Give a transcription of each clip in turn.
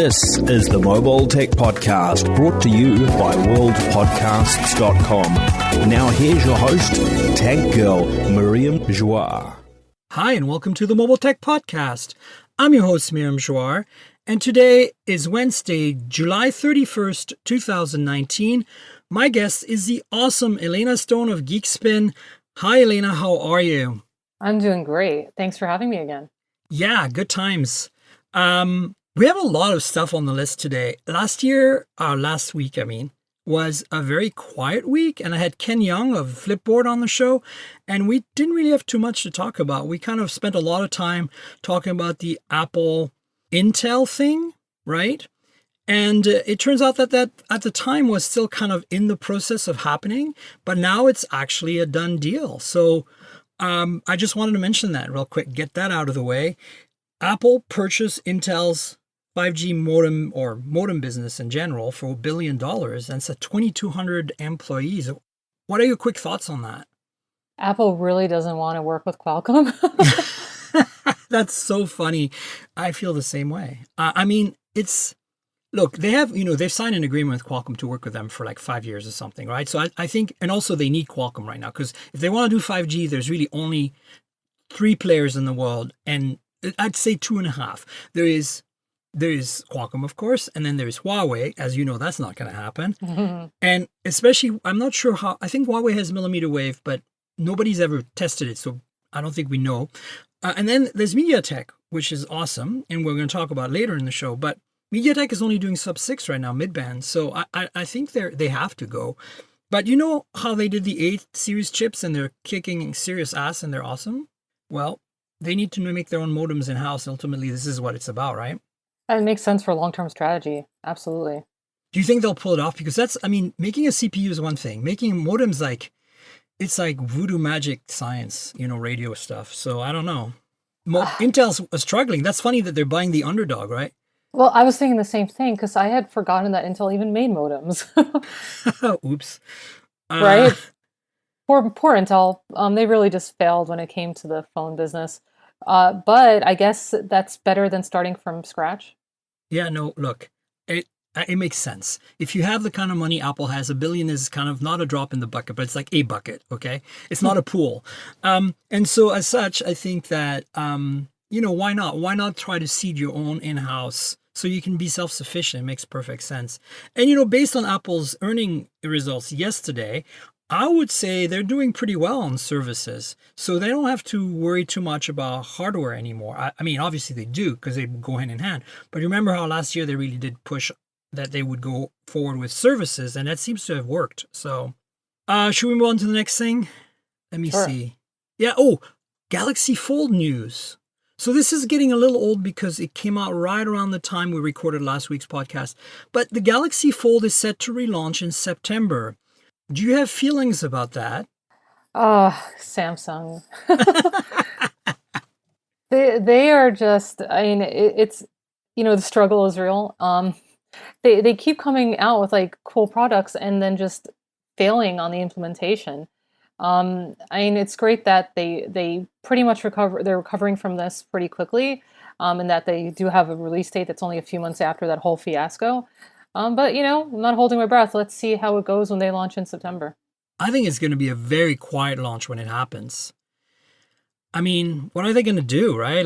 This is the Mobile Tech Podcast, brought to you by worldpodcasts.com. Now here's your host, Tech Girl, Miriam Joie. Hi, and welcome to the Mobile Tech Podcast. I'm your host, Miriam Joie, and today is Wednesday, July 31st, 2019. My guest is the awesome Helena Stone of GeekSpin. Hi, Helena, how are you? I'm doing great. Thanks for having me again. Yeah, good times. We have a lot of stuff on the list today. Last week, was a very quiet week, and I had Ken Young of Flipboard on the show, and we didn't really have too much to talk about. We kind of spent a lot of time talking about the Apple Intel thing, right? And it turns out that at the time was still kind of in the process of happening, but now it's actually a done deal. So I just wanted to mention that real quick, get that out of the way. Apple purchased Intel's 5G modem or modem business in general for $1 billion, and it's at 2,200 employees. What are your quick thoughts on that? Apple really doesn't want to work with Qualcomm. That's so funny. I feel the same way. Look, they have, they've signed an agreement with Qualcomm to work with them for like 5 years or something, right? So I think, and also they need Qualcomm right now, because if they want to do 5G, there's really only 3 players in the world, and I'd say 2.5. There is Qualcomm, of course, and then there's Huawei. As you know, that's not going to happen. Mm-hmm. And especially, I'm not sure how, I think Huawei has millimeter wave, but nobody's ever tested it, so I don't think we know. And then there's MediaTek, which is awesome, and we're going to talk about later in the show, but MediaTek is only doing sub-6 right now, mid-band, so I think they have to go. But you know how they did the 8 series chips, and they're kicking serious ass, and they're awesome? Well, they need to make their own modems in-house. Ultimately, this is what it's about, right? It makes sense for long-term strategy. Absolutely. Do you think they'll pull it off? Because making a CPU is one thing. Making modems, it's like voodoo magic science, radio stuff. So I don't know. Intel's struggling. That's funny that they're buying the underdog, right? Well, I was thinking the same thing because I had forgotten that Intel even made modems. Oops. Right? Poor Intel. They really just failed when it came to the phone business. But I guess that's better than starting from scratch. Yeah, no, look, it makes sense. If you have the kind of money Apple has, $1 billion is kind of not a drop in the bucket, but it's like a bucket, okay? It's not a pool. And so as such, I think that, why not? Why not try to seed your own in-house so you can be self-sufficient? It makes perfect sense. And, based on Apple's earning results yesterday, I would say they're doing pretty well on services. So they don't have to worry too much about hardware anymore. I mean, obviously they do because they go hand in hand. But remember how last year they really did push that they would go forward with services, and that seems to have worked. So should we move on to the next thing? Let me see. Yeah, Galaxy Fold news. So this is getting a little old because it came out right around the time we recorded last week's podcast. But the Galaxy Fold is set to relaunch in September. Do you have feelings about that? Samsung. They are just, it's, the struggle is real. They keep coming out with cool products and then just failing on the implementation. It's great that they pretty much they're recovering from this pretty quickly, and that they do have a release date that's only a few months after that whole fiasco. But, I'm not holding my breath. Let's see how it goes when they launch in September. I think it's going to be a very quiet launch when it happens. I mean, what are they going to do, right?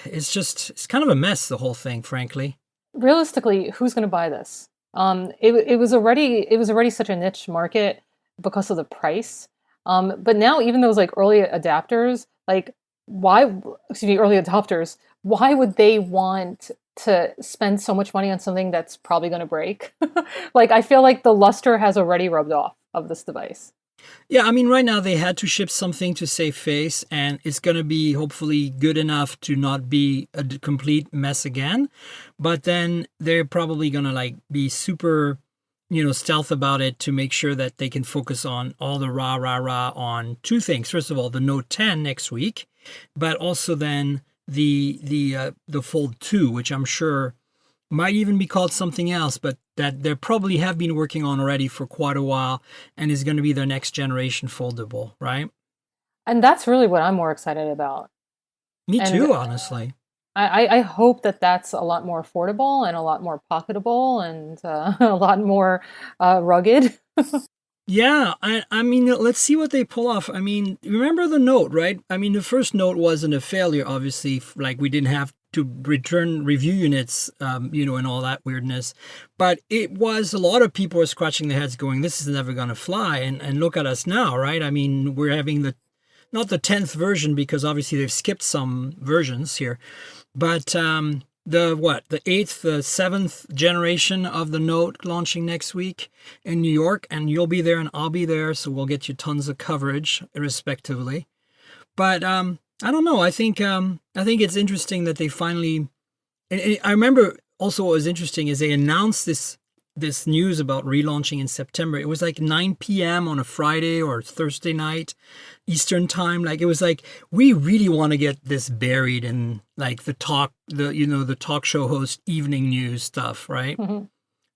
It's kind of a mess, the whole thing, frankly. Realistically, who's going to buy this? It was already such a niche market because of the price. But now even those early adapters, early adopters, why would they want to spend so much money on something that's probably going to break? I feel like the luster has already rubbed off of this device. Yeah, right now they had to ship something to save face, and it's going to be hopefully good enough to not be a complete mess again. But then they're probably going to be super, stealth about it to make sure that they can focus on all the rah on 2 things. First of all, the Note 10 next week, but also then the Fold 2, which I'm sure might even be called something else, but that they probably have been working on already for quite a while and is going to be their next generation foldable, right? And that's really what I'm more excited about. Me too, honestly. I hope that that's a lot more affordable and a lot more pocketable and a lot more rugged. Yeah, I mean, let's see what they pull off. I mean, remember the Note, right? I mean, the first Note wasn't a failure, obviously. Like we didn't have to return review units, and all that weirdness. But it was a lot of people were scratching their heads, going, "This is never going to fly." And look at us now, right? I mean, we're having not the 10th version because obviously they've skipped some versions here, but the eighth, the seventh generation of the Note launching next week in New York, and you'll be there and I'll be there, so we'll get you tons of coverage, respectively. But I don't know. I think it's interesting that they finally. And I remember also what was interesting is they announced this news about relaunching in September. It was like 9 p.m. on a Friday or Thursday night Eastern time. Like it was like, we really want to get this buried in like the talk show host evening news stuff, right? Mhm.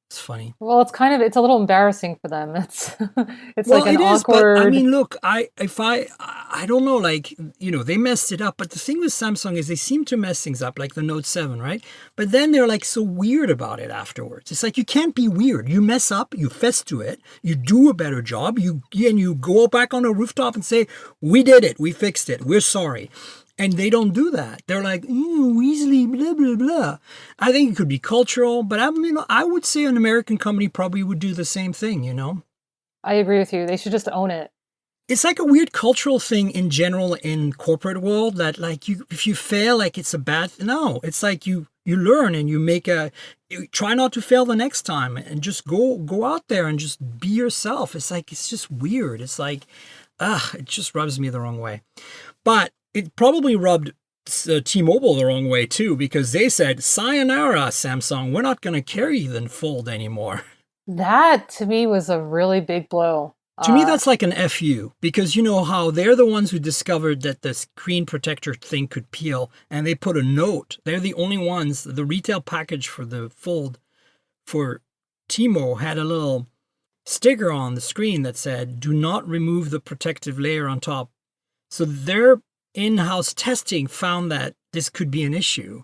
It's funny. Well, it's a little embarrassing for them. It's Well, like an it is, but I awkward. mean, look, I don't know, like, they messed it up. But the thing with Samsung is they seem to mess things up, like the Note 7, right? But then they're like so weird about it afterwards. It's like you can't be weird. You mess up, you fess to it, you do a better job, you go back on a rooftop and say, "We did it, we fixed it, we're sorry." And they don't do that. They're like, Weasley, blah, blah, blah. I think it could be cultural, but I mean, I would say an American company probably would do the same thing. I agree with you. They should just own it. It's like a weird cultural thing in general in corporate world that like if you fail, like it's a bad, no, it's like you learn and you try not to fail the next time and just go out there and just be yourself. It's like, it's just weird. It's like, it just rubs me the wrong way. But it probably rubbed T-Mobile the wrong way too, because they said, "Sayonara, Samsung, we're not going to carry the Fold anymore." That to me was a really big blow. To me, that's like an FU, because you know how they're the ones who discovered that the screen protector thing could peel, and they put a note. They're the only ones. The retail package for the Fold for T-Mobile had a little sticker on the screen that said, "Do not remove the protective layer on top." So their in-house testing found that this could be an issue.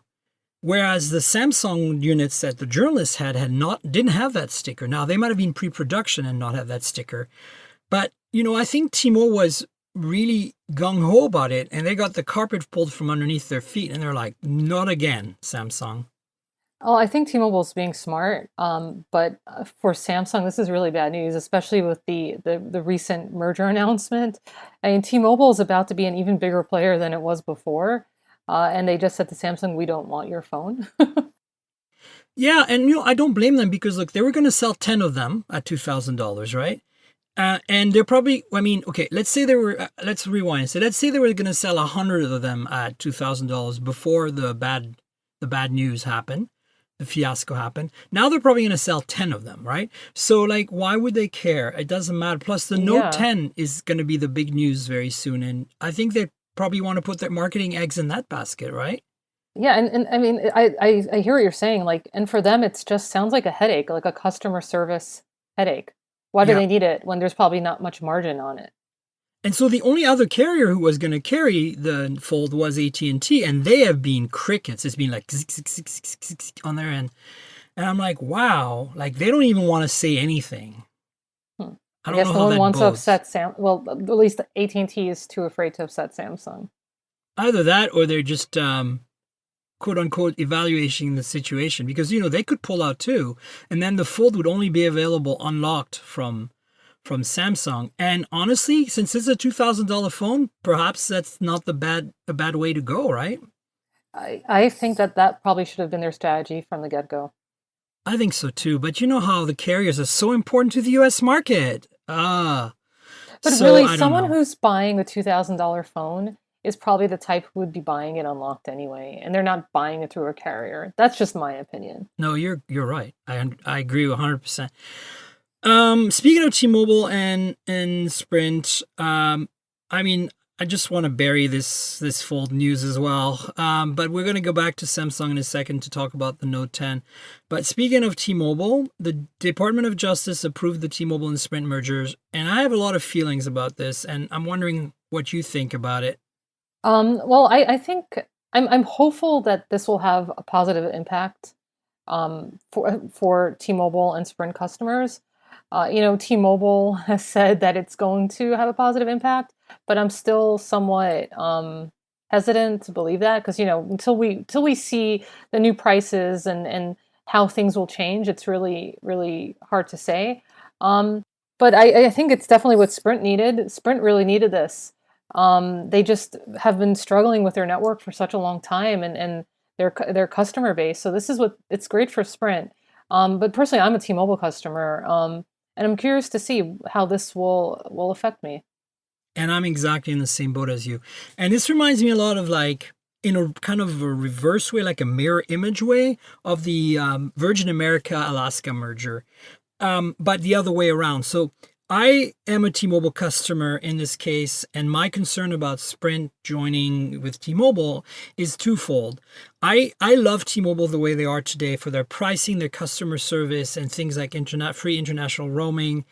Whereas the Samsung units that the journalists didn't have that sticker. Now they might have been pre-production and not have that sticker. But, I think T-Mobile was really gung-ho about it, and they got the carpet pulled from underneath their feet, and they're like, "Not again, Samsung." Oh, I think T-Mobile's being smart, but for Samsung, this is really bad news, especially with the recent merger announcement. I mean, T-Mobile is about to be an even bigger player than it was before, and they just said to Samsung, "We don't want your phone." Yeah, and I don't blame them because look, they were going to sell 10 of them at $2,000, right? And they're probably, I mean, okay, let's say let's rewind. So let's say they were going to sell 100 of them at $2,000 before the bad news happened. The fiasco happened. Now they're probably going to sell 10 of them, right? So like, why would they care? It doesn't matter. Plus the Note Yeah. 10 is going to be the big news very soon. And I think they probably want to put their marketing eggs in that basket, right? Yeah, and I mean, I hear what you're saying, like, and for them, it's just sounds like a headache, like a customer service headache. Why do Yeah. they need it when there's probably not much margin on it? And so the only other carrier who was going to carry the Fold was AT&T, and they have been crickets. It's been like zik, zik, zik, zik, zik, zik on their end. And I'm like, wow, like they don't even want to say anything. Hmm. I I don't guess know no how one that wants to bodes. upset well, at least AT&T is too afraid to upset Samsung. Either that or they're just quote unquote evaluating the situation because they could pull out too, and then the Fold would only be available unlocked from Samsung. And honestly, since it's a $2,000 phone, perhaps that's not a bad way to go, right? I think that probably should have been their strategy from the get-go. I think so too. But you know how the carriers are so important to the US market. But So really, I don't someone know. who's buying a $2,000 phone is probably the type who would be buying it unlocked anyway, and they're not buying it through a carrier. That's just my opinion. No, you're right. I agree 100%. Speaking of T-Mobile and Sprint, I mean, I just want to bury this Fold news as well. But we're going to go back to Samsung in a second to talk about the Note 10. But speaking of T-Mobile, the Department of Justice approved the T-Mobile and Sprint mergers, and I have a lot of feelings about this, and I'm wondering what you think about it. Well, I think I'm hopeful that this will have a positive impact for T-Mobile and Sprint customers. T-Mobile has said that it's going to have a positive impact, but I'm still somewhat hesitant to believe that because until we see the new prices and how things will change, it's really really hard to say. But I think it's definitely what Sprint needed. Sprint really needed this. They just have been struggling with their network for such a long time and their customer base. So this is what it's great for Sprint. But personally, I'm a T-Mobile customer, and I'm curious to see how this will affect me. And I'm exactly in the same boat as you. And this reminds me a lot of like, in a kind of a reverse way, like a mirror image way of the Virgin America-Alaska merger, but the other way around. So I am a T-Mobile customer in this case, and my concern about Sprint joining with T-Mobile is twofold. I love T-Mobile the way they are today for their pricing, their customer service, and things like free international roaming.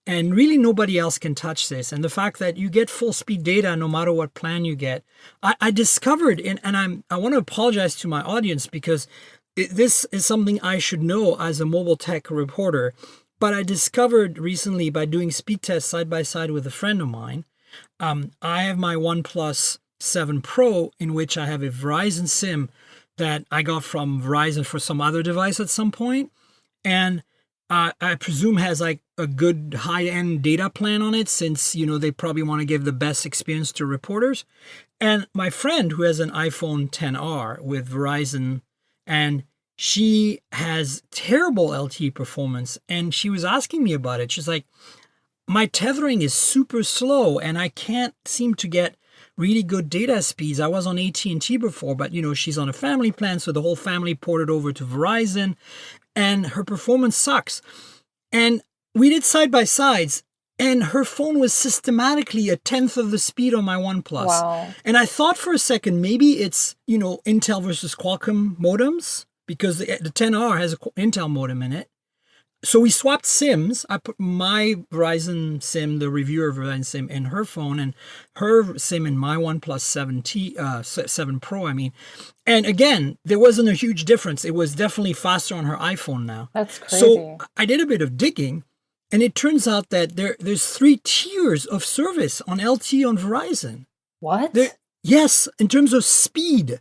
And really nobody else can touch this. And the fact that you get full speed data no matter what plan you get. I discovered, and I want to apologize to my audience because this is something I should know as a mobile tech reporter. But I discovered recently by doing speed tests side by side with a friend of mine, I have my OnePlus 7 Pro in which I have a Verizon SIM that I got from Verizon for some other device at some point. And I presume has like a good high-end data plan on it since, they probably want to give the best experience to reporters. And my friend who has an iPhone XR with Verizon, and she has terrible LTE performance, and she was asking me about it. She's like, my tethering is super slow, and I can't seem to get really good data speeds. I was on AT&T before, but she's on a family plan, so the whole family ported over to Verizon, and her performance sucks. And we did side by sides, and her phone was systematically a tenth of the speed on my OnePlus. Wow. And I thought for a second maybe it's Intel versus Qualcomm modems, because the XR has an Intel modem in it. So we swapped SIMs. I put my Verizon SIM, the reviewer Verizon SIM, in her phone, and her SIM in my OnePlus 7 Pro, And again, there wasn't a huge difference. It was definitely faster on her iPhone now. That's crazy. So I did a bit of digging, and it turns out that there's 3 tiers of service on LTE on Verizon. What? Yes, in terms of speed.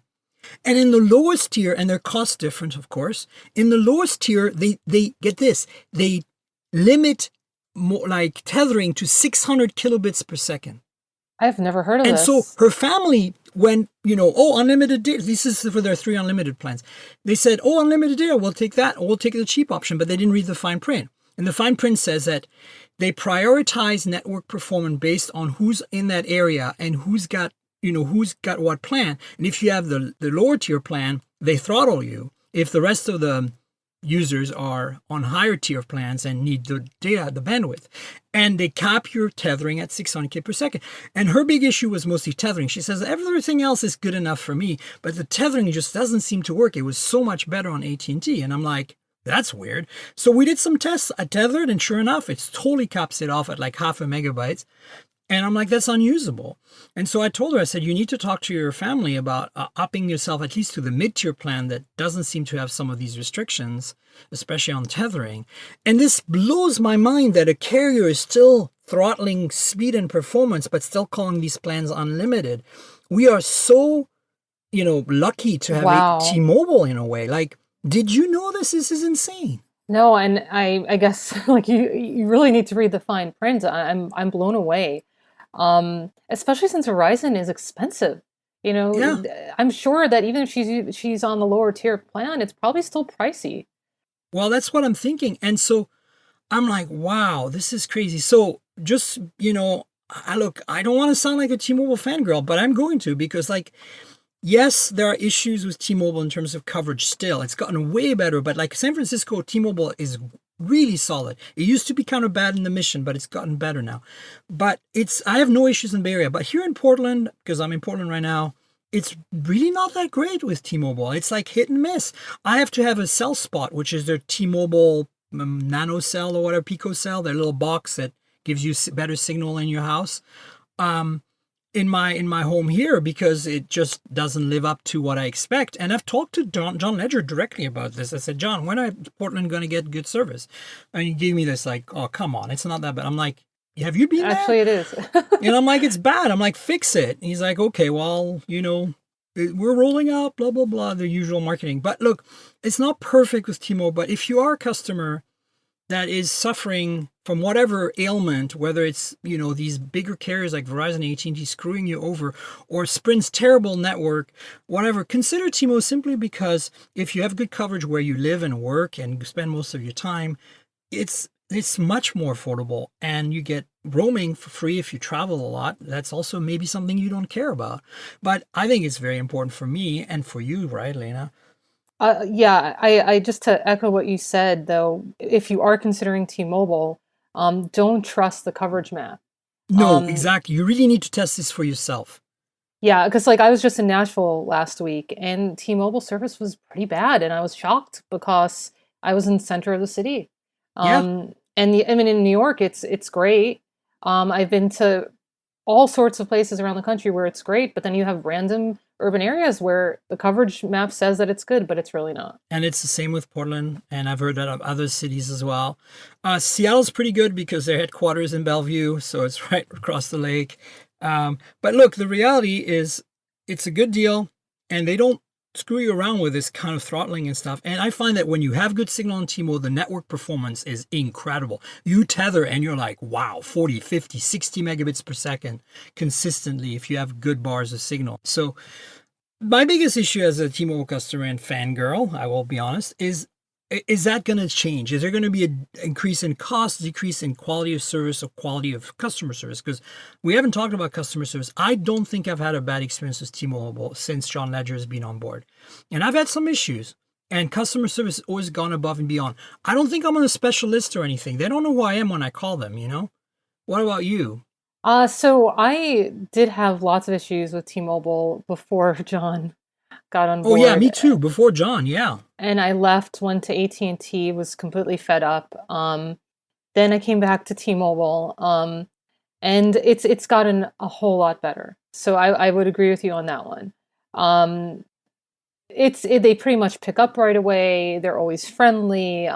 And in the lowest tier, and their cost different, of course, in the lowest tier, they get this, they limit like tethering to 600 kilobits per second. I've never heard of this. And so her family went, unlimited data. This is for their 3 unlimited plans. They said, unlimited data, we'll take that, or we'll take the cheap option, but they didn't read the fine print. And the fine print says that they prioritize network performance based on who's in that area and who's got what plan. And if you have the lower tier plan, they throttle you. If the rest of the users are on higher tier plans and need the data, the bandwidth, and they cap your tethering at 600 k per second. And her big issue was mostly tethering. She says everything else is good enough for me, but the tethering just doesn't seem to work. It was so much better on AT&T. And I'm like, that's weird. So we did some tests. I tethered, and sure enough, it totally caps it off at like 0.5 megabytes. And I'm like, that's unusable. And so I told her, I said, you need to talk to your family about upping yourself at least to the mid-tier plan that doesn't seem to have some of these restrictions, especially on tethering. And this blows my mind that a carrier is still throttling speed and performance, but still calling these plans unlimited. We are so, lucky to have a T-Mobile in a way. Like, did you know this? This is insane. No, and I guess like you really need to read the fine print. I'm blown away. Especially since Verizon is expensive. Yeah. I'm sure that even if she's on the lower tier plan, it's probably still pricey. Well, that's what I'm thinking. And so I'm like, wow, this is crazy. So just, I don't want to sound like a T-Mobile fangirl, but I'm going to, because yes, there are issues with T-Mobile in terms of coverage still. It's gotten way better, but like San Francisco, T-Mobile is really solid. It used to be kind of bad in the Mission, but it's gotten better now. But I have no issues in the Bay Area. But here in Portland, because I'm in Portland right now, it's really not that great with T-Mobile. It's like hit and miss. I have to have a cell spot, which is their T-Mobile nano cell or whatever, pico cell, their little box that gives you better signal in your house. in my home here because it just doesn't live up to what I expect. And I've talked to John Ledger directly about this. I said, John, when are Portland going to get good service? And he gave me this like, oh, come on, it's not that bad. I'm like, have you been there? Actually, it is. And I'm like, it's bad. I'm like, fix it. And he's like, okay, well, we're rolling out, blah, blah, blah, the usual marketing. But look, it's not perfect with T-Mobile, but if you are a customer that is suffering from whatever ailment, whether it's, these bigger carriers like Verizon and AT&T screwing you over, or Sprint's terrible network, whatever, consider T-Mobile simply because if you have good coverage where you live and work and spend most of your time, it's much more affordable, and you get roaming for free if you travel a lot. That's also maybe something you don't care about. But I think it's very important for me and for you, right, Lena? Yeah, I just to echo what you said, though, if you are considering T-Mobile, don't trust the coverage map. No, exactly. You really need to test this for yourself. Yeah, because like I was just in Nashville last week, and T-Mobile service was pretty bad, and I was shocked because I was in the center of the city. Yeah. And I mean, in New York, it's great. I've been to all sorts of places around the country where it's great, but then you have random urban areas where the coverage map says that it's good, but it's really not. And it's the same with Portland, and I've heard that of other cities as well. Seattle's pretty good because their headquarters in Bellevue, so it's right across the lake. But look, the reality is it's a good deal, and they don't screw you around with this kind of throttling and stuff. And I find that when you have good signal on T-Mobile, the network performance is incredible. You tether and you're like, wow, 40, 50, 60 megabits per second consistently if you have good bars of signal. So my biggest issue as a T-Mobile customer and fangirl, I will be honest, is that going to change? Is there going to be an increase in cost, decrease in quality of service, or quality of customer service? Because we haven't talked about customer service. I don't think I've had a bad experience with T-Mobile since John Ledger has been on board. And I've had some issues, and customer service has always gone above and beyond. I don't think I'm on a special list or anything. They don't know who I am when I call them, What about you? So I did have lots of issues with T-Mobile before John got on board. Oh yeah, me too. Before John, yeah. And I left, went to AT&T, was completely fed up. Then I came back to T-Mobile, and it's gotten a whole lot better. So I would agree with you on that one. They pretty much pick up right away. They're always friendly.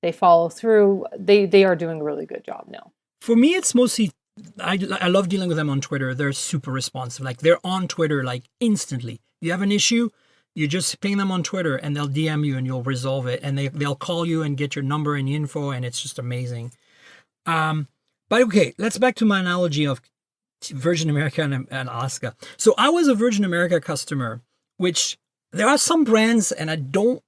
They follow through. They are doing a really good job now. For me, it's mostly I love dealing with them on Twitter. They're super responsive. Like they're on Twitter like instantly. You have an issue, you just ping them on Twitter and they'll DM you and you'll resolve it. And they'll call you and get your number and info, and it's just amazing. But okay, let's back to my analogy of Virgin America and Alaska. So I was a Virgin America customer, which there are some brands, and I don't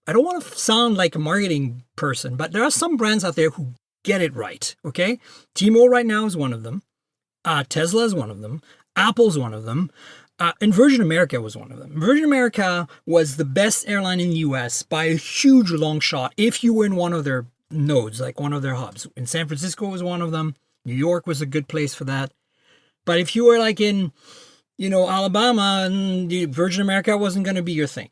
want to sound like a marketing person, but there are some brands out there who get it right, okay? T-Mobile right now is one of them. Tesla is one of them. Apple's one of them. And Virgin America was one of them. Virgin America was the best airline in the U.S. by a huge long shot if you were in one of their nodes, like one of their hubs. In San Francisco was one of them. New York was a good place for that. But if you were like in, Alabama, and Virgin America wasn't going to be your thing.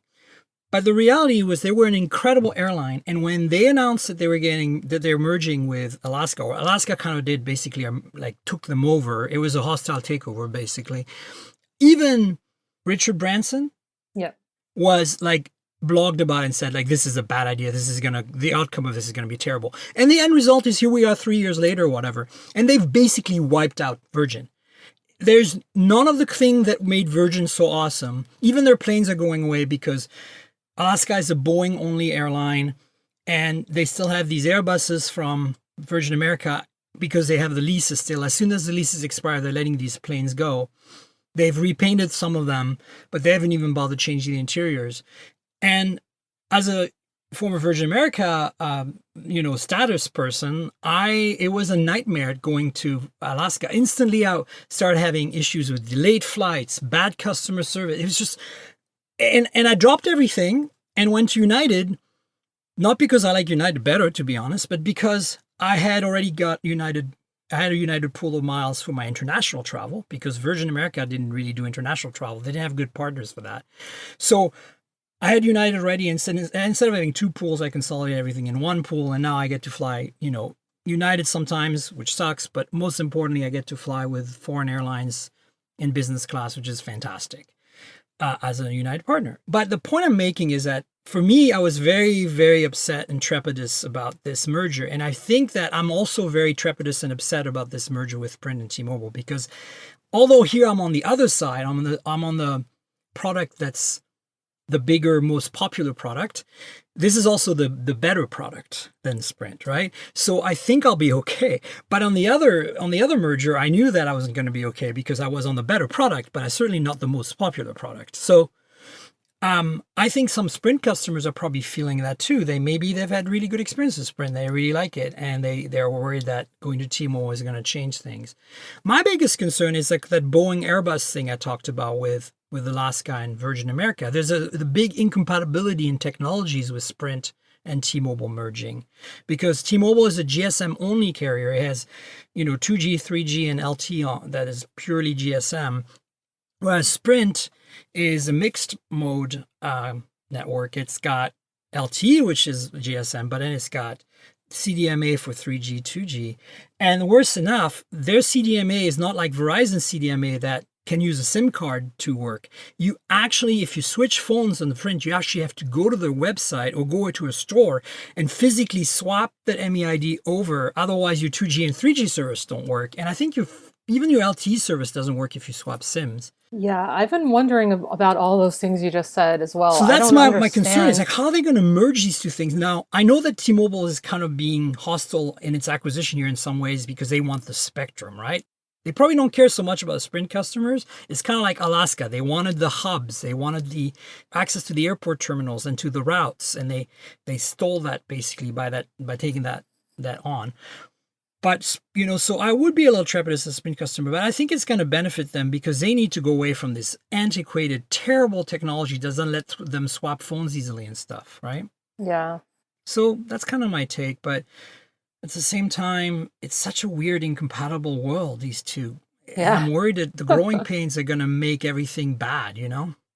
But the reality was they were an incredible airline, and when they announced that they're merging with Alaska, or Alaska kind of did basically took them over. It was a hostile takeover basically. Even Richard Branson, was blogged about it and said this is a bad idea. The outcome of this is gonna be terrible. And the end result is here we are 3 years later or whatever, and they've basically wiped out Virgin. There's none of the thing that made Virgin so awesome. Even their planes are going away because Alaska is a Boeing-only airline, and they still have these Airbuses from Virgin America because they have the leases still. As soon as the leases expire, they're letting these planes go. They've repainted some of them, but they haven't even bothered changing the interiors. And as a former Virgin America, status person, it was a nightmare going to Alaska. Instantly, I started having issues with delayed flights, bad customer service. It was just... And I dropped everything and went to United, not because I like United better, to be honest, but because I had already got United. I had a United pool of miles for my international travel because Virgin America didn't really do international travel. They didn't have good partners for that. So I had United already, and instead of having two pools, I consolidated everything in one pool, and now I get to fly, United sometimes, which sucks, but most importantly, I get to fly with foreign airlines in business class, which is fantastic as a United partner. But the point I'm making is that for me, I was very, very upset and trepidatious about this merger. And I think that I'm also very trepidatious and upset about this merger with Sprint and T-Mobile, because although here I'm on the other side, I'm on the product that's the bigger, most popular product. This is also the better product than Sprint, right? So I think I'll be okay. But on the other merger, I knew that I wasn't going to be okay because I was on the better product, but I'm certainly not the most popular product. So I think some Sprint customers are probably feeling that too. They've had really good experiences with Sprint. They really like it, and they're worried that going to T-Mobile is going to change things. My biggest concern is like that Boeing Airbus thing I talked about with Alaska and Virgin America. There's the big incompatibility in technologies with Sprint and T-Mobile merging, because T-Mobile is a GSM only carrier. It has 2G, 3G, and LTE that is purely GSM, whereas Sprint is a mixed mode network. It's got LTE, which is GSM, but then it's got CDMA for 3G, 2G. And worse enough, their CDMA is not like Verizon CDMA that can use a SIM card to work. You actually, if you switch phones on the Sprint, you actually have to go to their website or go to a store and physically swap that MEID over. Otherwise, your 2G and 3G service don't work. And I think even your LTE service doesn't work if you swap SIMs. Yeah, I've been wondering about all those things you just said as well. So that's my concern is like, how are they going to merge these two things? Now, I know that T-Mobile is kind of being hostile in its acquisition here in some ways because they want the spectrum, right? They probably don't care so much about Sprint customers. It's kind of like Alaska. They wanted the hubs. They wanted the access to the airport terminals and to the routes. And they stole that basically by taking that on. But, so I would be a little trepidatious as a Sprint customer, but I think it's going to benefit them because they need to go away from this antiquated, terrible technology that doesn't let them swap phones easily and stuff, right? Yeah. So that's kind of my take, but at the same time, it's such a weird, incompatible world, these two. Yeah. And I'm worried that the growing pains are going to make everything bad,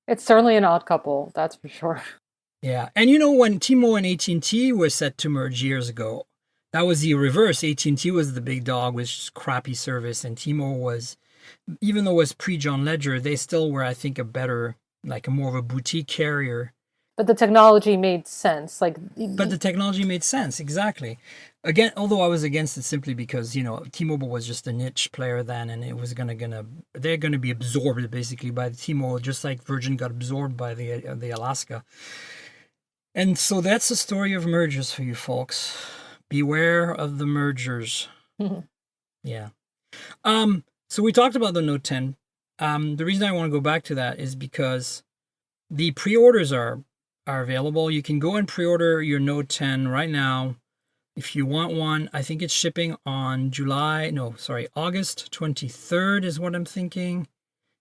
It's certainly an odd couple, that's for sure. Yeah. And when T-Mobile and AT&T were set to merge years ago, that was the reverse. AT&T was the big dog with crappy service, and T-Mobile was, even though it was pre-John Ledger, they still were, I think, a more of a boutique carrier. But the technology made sense. But the technology made sense, exactly. Again, although I was against it simply because, T-Mobile was just a niche player then, and it was they're going to be absorbed basically by the T-Mobile, just like Virgin got absorbed by the Alaska. And so that's the story of mergers for you folks. Beware of the mergers. Yeah. So we talked about the Note 10. The reason I want to go back to that is because the pre-orders are available. You can go and pre-order your Note 10 right now. If you want one, I think it's shipping on August 23rd is what I'm thinking.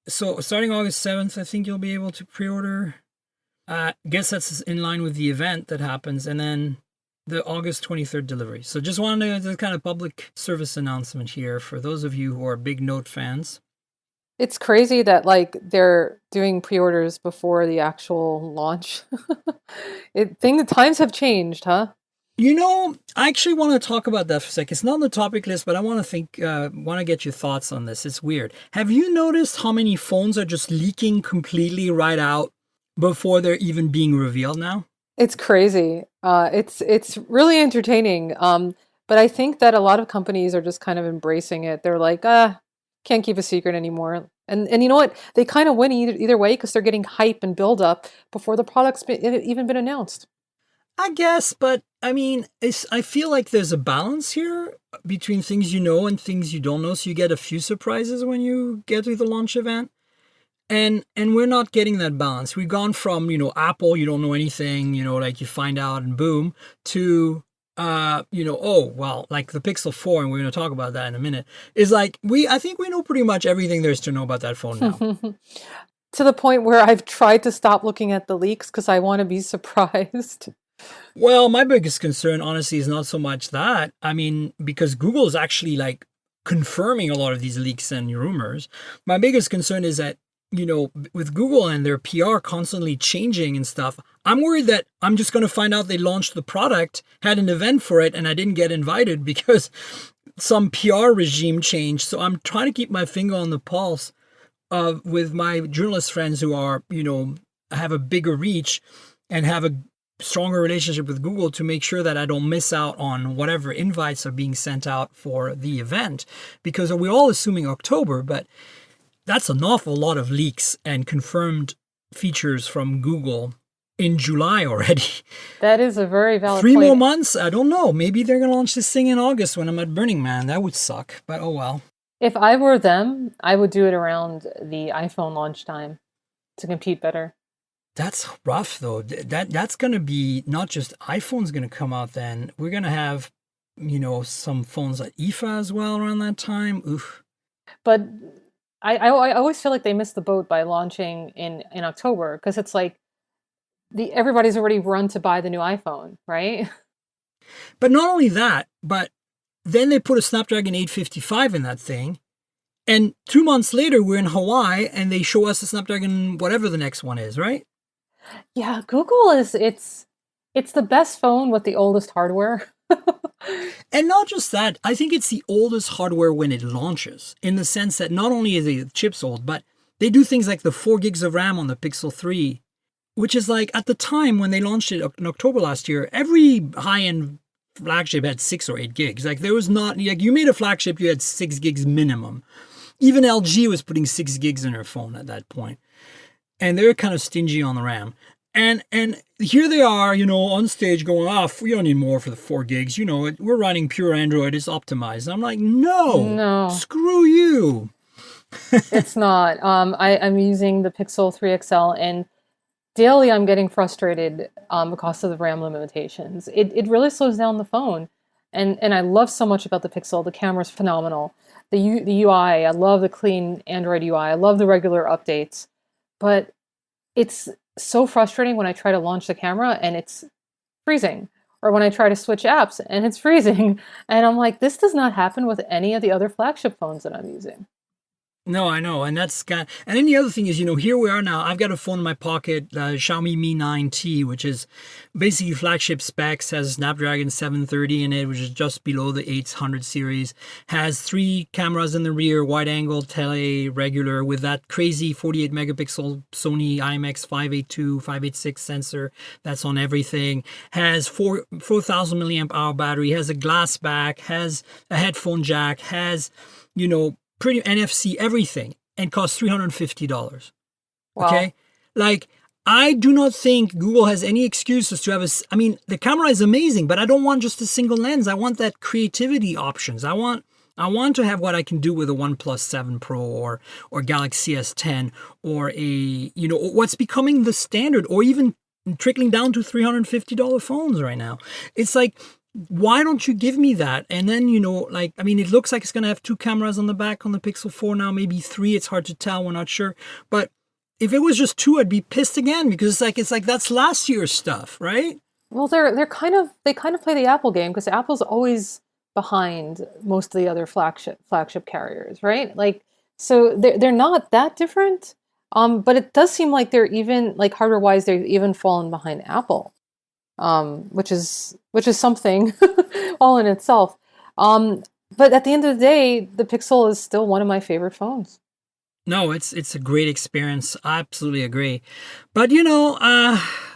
So starting August 7th, I think you'll be able to pre-order. Guess that's in line with the event that happens. And then the August 23rd delivery. So just wanted to kind of public service announcement here for those of you who are big Note fans. It's crazy that they're doing pre-orders before the actual launch. The times have changed, huh? I actually want to talk about that for a second. It's not on the topic list, but I want to get your thoughts on this. It's weird. Have you noticed how many phones are just leaking completely right out before they're even being revealed now? It's crazy. It's really entertaining. But I think that a lot of companies are just kind of embracing it. They're like, can't keep a secret anymore. And you know what? They kind of win either way because they're getting hype and build up before the product's even been announced. I guess, but I mean, I feel like there's a balance here between things you know and things you don't know. So you get a few surprises when you get to the launch event. And we're not getting that balance. We've gone from, Apple, you don't know anything, you find out and boom, to, like the Pixel 4, and we're going to talk about that in a minute, is I think we know pretty much everything there is to know about that phone now. To the point where I've tried to stop looking at the leaks because I want to be surprised. Well, my biggest concern, honestly, is not so much that. I mean, because Google is actually confirming a lot of these leaks and rumors. My biggest concern is that, with Google and their PR constantly changing and stuff, I'm worried that I'm just going to find out they launched the product, had an event for it, and I didn't get invited because some PR regime changed. So I'm trying to keep my finger on the pulse with my journalist friends who are, have a bigger reach and have a stronger relationship with Google to make sure that I don't miss out on whatever invites are being sent out for the event, because we're all assuming October, but that's an awful lot of leaks and confirmed features from Google in July already. That is a very valid Three point. more months? I don't know. Maybe they're going to launch this thing in August when I'm at Burning Man. That would suck, but oh well. If I were them, I would do it around the iPhone launch time to compete better. That's rough, though. That's going to be not just iPhone's going to come out then. We're going to have, some phones at IFA as well around that time. Oof. But I always feel like they missed the boat by launching in October, because it's like everybody's already run to buy the new iPhone, right? But not only that, but then they put a Snapdragon 855 in that thing. And 2 months later, we're in Hawaii and they show us the Snapdragon, whatever the next one is, right? Yeah, Google it's the best phone with the oldest hardware. And not just that, I think it's the oldest hardware when it launches, in the sense that not only are the chips old, but they do things like the 4 gigs of RAM on the Pixel 3, which is like at the time when they launched it in October last year, every high-end flagship had 6 or 8 gigs. Like there was not, like you made a flagship, you had 6 gigs minimum. Even LG was putting 6 gigs in their phone at that point. And they're kind of stingy on the RAM. And here they are, on stage going off. We don't need more for the 4 gigs. We're running pure Android. It's optimized. And I'm like, no, screw you. It's not. I'm using the Pixel 3 XL, and daily I'm getting frustrated because of the RAM limitations. It really slows down the phone. And I love so much about the Pixel. The camera's phenomenal. The UI, I love the clean Android UI. I love the regular updates. But it's so frustrating when I try to launch the camera and it's freezing, or when I try to switch apps and it's freezing. And I'm like, this does not happen with any of the other flagship phones that I'm using. No, I know. And that's and then the other thing is, here we are now. I've got a phone in my pocket, Xiaomi Mi 9T, which is basically flagship specs, has Snapdragon 730 in it, which is just below the 800 series, has 3 cameras in the rear, wide angle, tele, regular, with that crazy 48 megapixel Sony IMX 582, 586 sensor that's on everything, has 4,000 milliamp hour battery, has a glass back, has a headphone jack, has, pretty NFC everything, and costs $350. Wow. Okay? Like, I do not think Google has any excuses to have the camera is amazing, but I don't want just a single lens. I want that creativity options. I want to have what I can do with a OnePlus 7 Pro or Galaxy S10 or what's becoming the standard, or even trickling down to $350 phones right now. It's like, why don't you give me that? And then, it looks like it's going to have 2 cameras on the back on the Pixel 4 now, maybe 3. It's hard to tell. We're not sure. But if it was just 2, I'd be pissed again, because it's like that's last year's stuff, right? Well, they kind of play the Apple game, because Apple's always behind most of the other flagship carriers, right? Like, so they're not that different. But it does seem like they're even, like, hardware-wise, they've even fallen behind Apple. Which is something all in itself. But at the end of the day, the Pixel is still one of my favorite phones. No, it's a great experience. I absolutely agree. But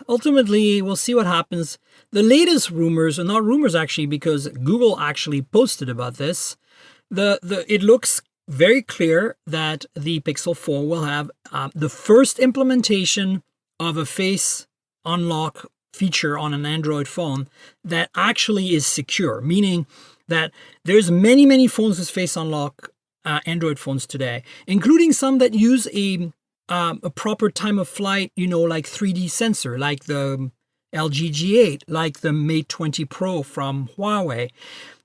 ultimately, we'll see what happens. The latest rumors, or not rumors actually, because Google actually posted about this. It looks very clear that the Pixel 4 will have the first implementation of a face unlock feature on an Android phone that actually is secure, meaning that there's many phones with face unlock, Android phones today, including some that use a proper time of flight, like 3D sensor, like the LG G8, like the Mate 20 Pro from Huawei,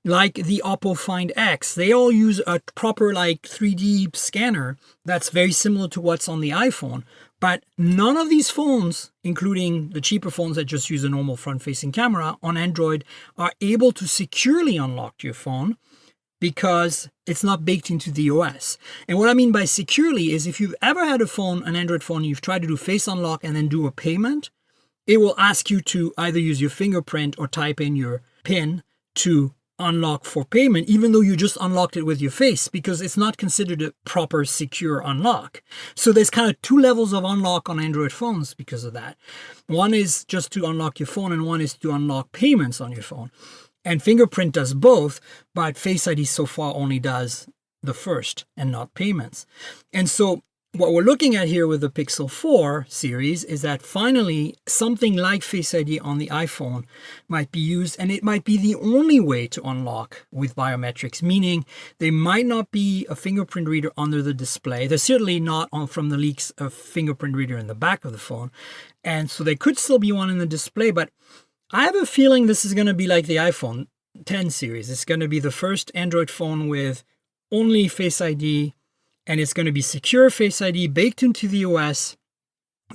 like the Oppo Find X. They all use a proper 3D scanner that's very similar to what's on the iPhone. But none of these phones, including the cheaper phones that just use a normal front-facing camera on Android, are able to securely unlock your phone, because it's not baked into the OS. And what I mean by securely is, if you've ever had an Android phone, you've tried to do face unlock and then do a payment, it will ask you to either use your fingerprint or type in your PIN to unlock for payment, even though you just unlocked it with your face, because it's not considered a proper secure unlock. So there's kind of two levels of unlock on Android phones because of that. One is just to unlock your phone, and one is to unlock payments on your phone. And fingerprint does both, but Face ID so far only does the first and not payments. And so what we're looking at here with the Pixel 4 series is that finally something like Face ID on the iPhone might be used, and it might be the only way to unlock with biometrics, meaning there might not be a fingerprint reader under the display. There's certainly not, from the leaks, a fingerprint reader in the back of the phone. And so there could still be one in the display, but I have a feeling this is going to be like the iPhone 10 series. It's going to be the first Android phone with only Face ID, and it's going to be secure Face ID baked into the OS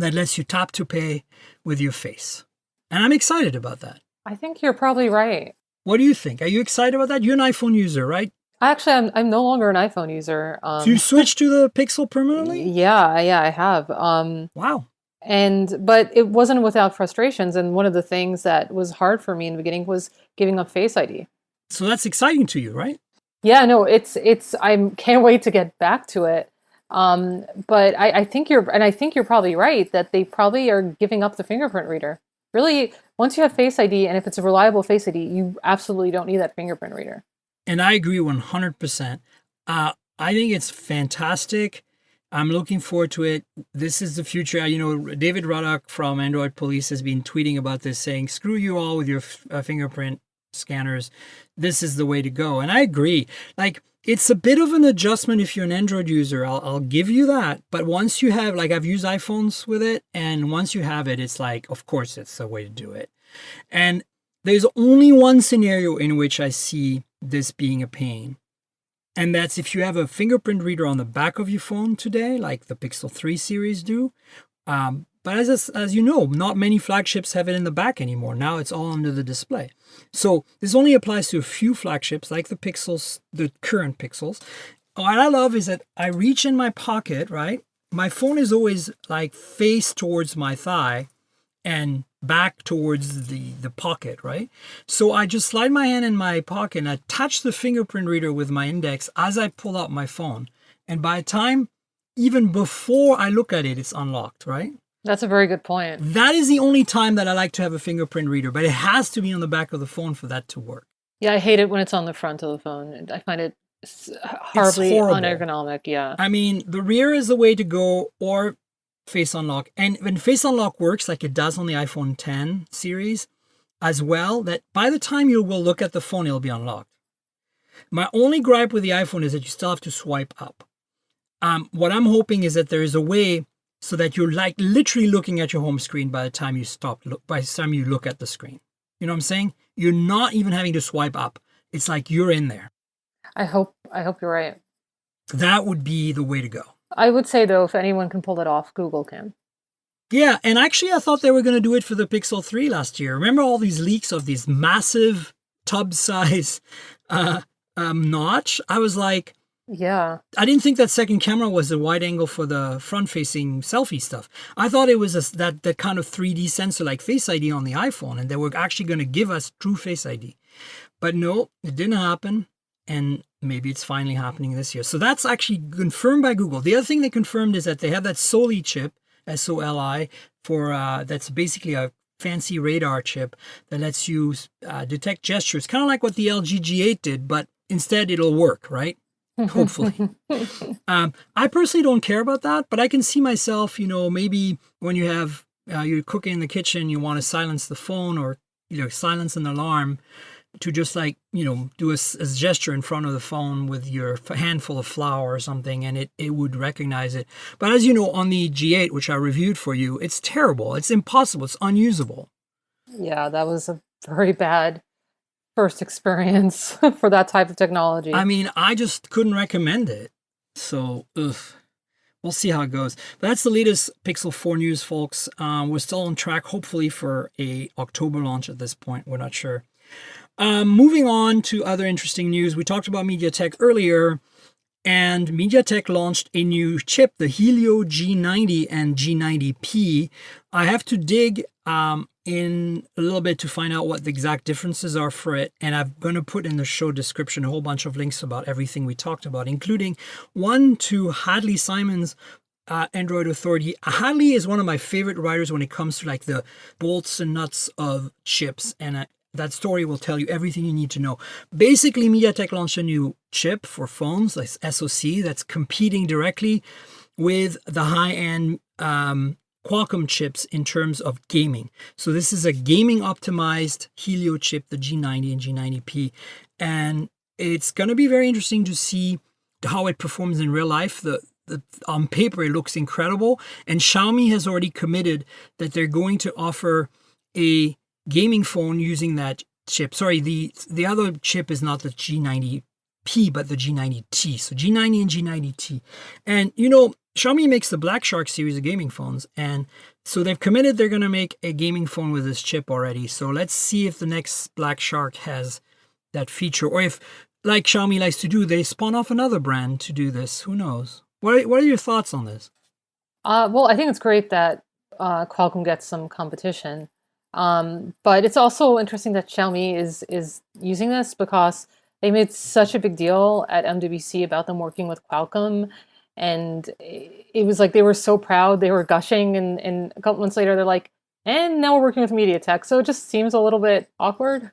that lets you tap to pay with your face. And I'm excited about that. I think you're probably right. What do you think? Are you excited about that? You're an iPhone user, right? Actually, I'm no longer an iPhone user. So you switched to the Pixel permanently? Yeah, I have. Wow. But it wasn't without frustrations. And one of the things that was hard for me in the beginning was giving up Face ID. So that's exciting to you, right? Yeah, no, I can't wait to get back to it. But I think you're probably right that they probably are giving up the fingerprint reader. Really, once you have Face ID, and if it's a reliable Face ID, you absolutely don't need that fingerprint reader. And I agree 100%. I think it's fantastic. I'm looking forward to it. This is the future. David Ruddock from Android Police has been tweeting about this, saying, screw you all with your fingerprint scanners. This is the way to go. And I agree. Like, it's a bit of an adjustment if you're an Android user. I'll give you that. But once you have, like, I've used iPhones with it, and once you have it, it's like, of course, it's the way to do it. And there's only one scenario in which I see this being a pain. And that's if you have a fingerprint reader on the back of your phone today, like the Pixel 3 series do. But as you know, not many flagships have it in the back anymore. Now it's all under the display. So this only applies to a few flagships like the Pixels, the current Pixels. What I love is that I reach in my pocket, right? My phone is always like face towards my thigh and back towards the pocket, right? So I just slide my hand in my pocket and I touch the fingerprint reader with my index as I pull out my phone. And by the time, even before I look at it, it's unlocked, right? That's a very good point. That is the only time that I like to have a fingerprint reader, but it has to be on the back of the phone for that to work. Yeah, I hate it when it's on the front of the phone. I find it horribly unergonomic, yeah. I mean, the rear is the way to go, or Face Unlock. And when Face Unlock works like it does on the iPhone 10 series as well, that by the time you will look at the phone, it'll be unlocked. My only gripe with the iPhone is that you still have to swipe up. What I'm hoping is that there is a way so that you're like literally looking at your home screen by the time you look at the screen. You know what I'm saying? You're not even having to swipe up. It's like you're in there. I hope you're right. That would be the way to go. I would say, though, if anyone can pull it off, Google can. Yeah, and actually I thought they were going to do it for the Pixel 3 last year. Remember all these leaks of these massive tub-size notch? I was like, yeah. I didn't think that second camera was a wide angle for the front-facing selfie stuff. I thought it was that kind of 3D sensor like Face ID on the iPhone, and they were actually going to give us true Face ID. But no, it didn't happen, and maybe it's finally happening this year. So that's actually confirmed by Google. The other thing they confirmed is that they have that Soli chip, S-O-L-I, for that's basically a fancy radar chip that lets you detect gestures, kind of like what the LG G8 did, but instead it'll work, right? Hopefully. I personally don't care about that, but I can see myself, maybe when you have, you're cooking in the kitchen, you want to silence the phone or, silence an alarm, to just do a gesture in front of the phone with your handful of flour or something, and it would recognize it. But as you know, on the G8, which I reviewed for you, it's terrible. It's impossible. It's unusable. Yeah, that was a very bad first experience for that type of technology. I mean, I just couldn't recommend it. So, we'll see how it goes. But that's the latest Pixel 4 news, folks. We're still on track, hopefully, for a October launch at this point. We're not sure. Moving on to other interesting news. We talked about MediaTek earlier. And MediaTek launched a new chip, the Helio G90 and G90P. I have to dig in a little bit to find out what the exact differences are for it. And I'm going to put in the show description a whole bunch of links about everything we talked about, including one to Hadley Simon's Android Authority. Hadley is one of my favorite writers when it comes to like the bolts and nuts of chips. And that story will tell you everything you need to know. Basically, MediaTek launched a new chip for phones, like SoC, that's competing directly with the high-end Qualcomm chips in terms of gaming. So this is a gaming optimized Helio chip, the G90 and G90P. And it's going to be very interesting to see how it performs in real life. On paper, it looks incredible. And Xiaomi has already committed that they're going to offer a gaming phone using that chip. Sorry, the other chip is not the G90P, but the G90T. So G90 and G90T. And, Xiaomi makes the Black Shark series of gaming phones, and so they've committed they're going to make a gaming phone with this chip already. So let's see if the next Black Shark has that feature, or if, like Xiaomi likes to do, they spawn off another brand to do this. Who knows? What are your thoughts on this? Well, I think it's great that Qualcomm gets some competition, but it's also interesting that Xiaomi is using this because they made such a big deal at MWC about them working with Qualcomm. And it was like they were so proud, they were gushing, and a couple months later they're like, and now we're working with MediaTek. So it just seems a little bit awkward.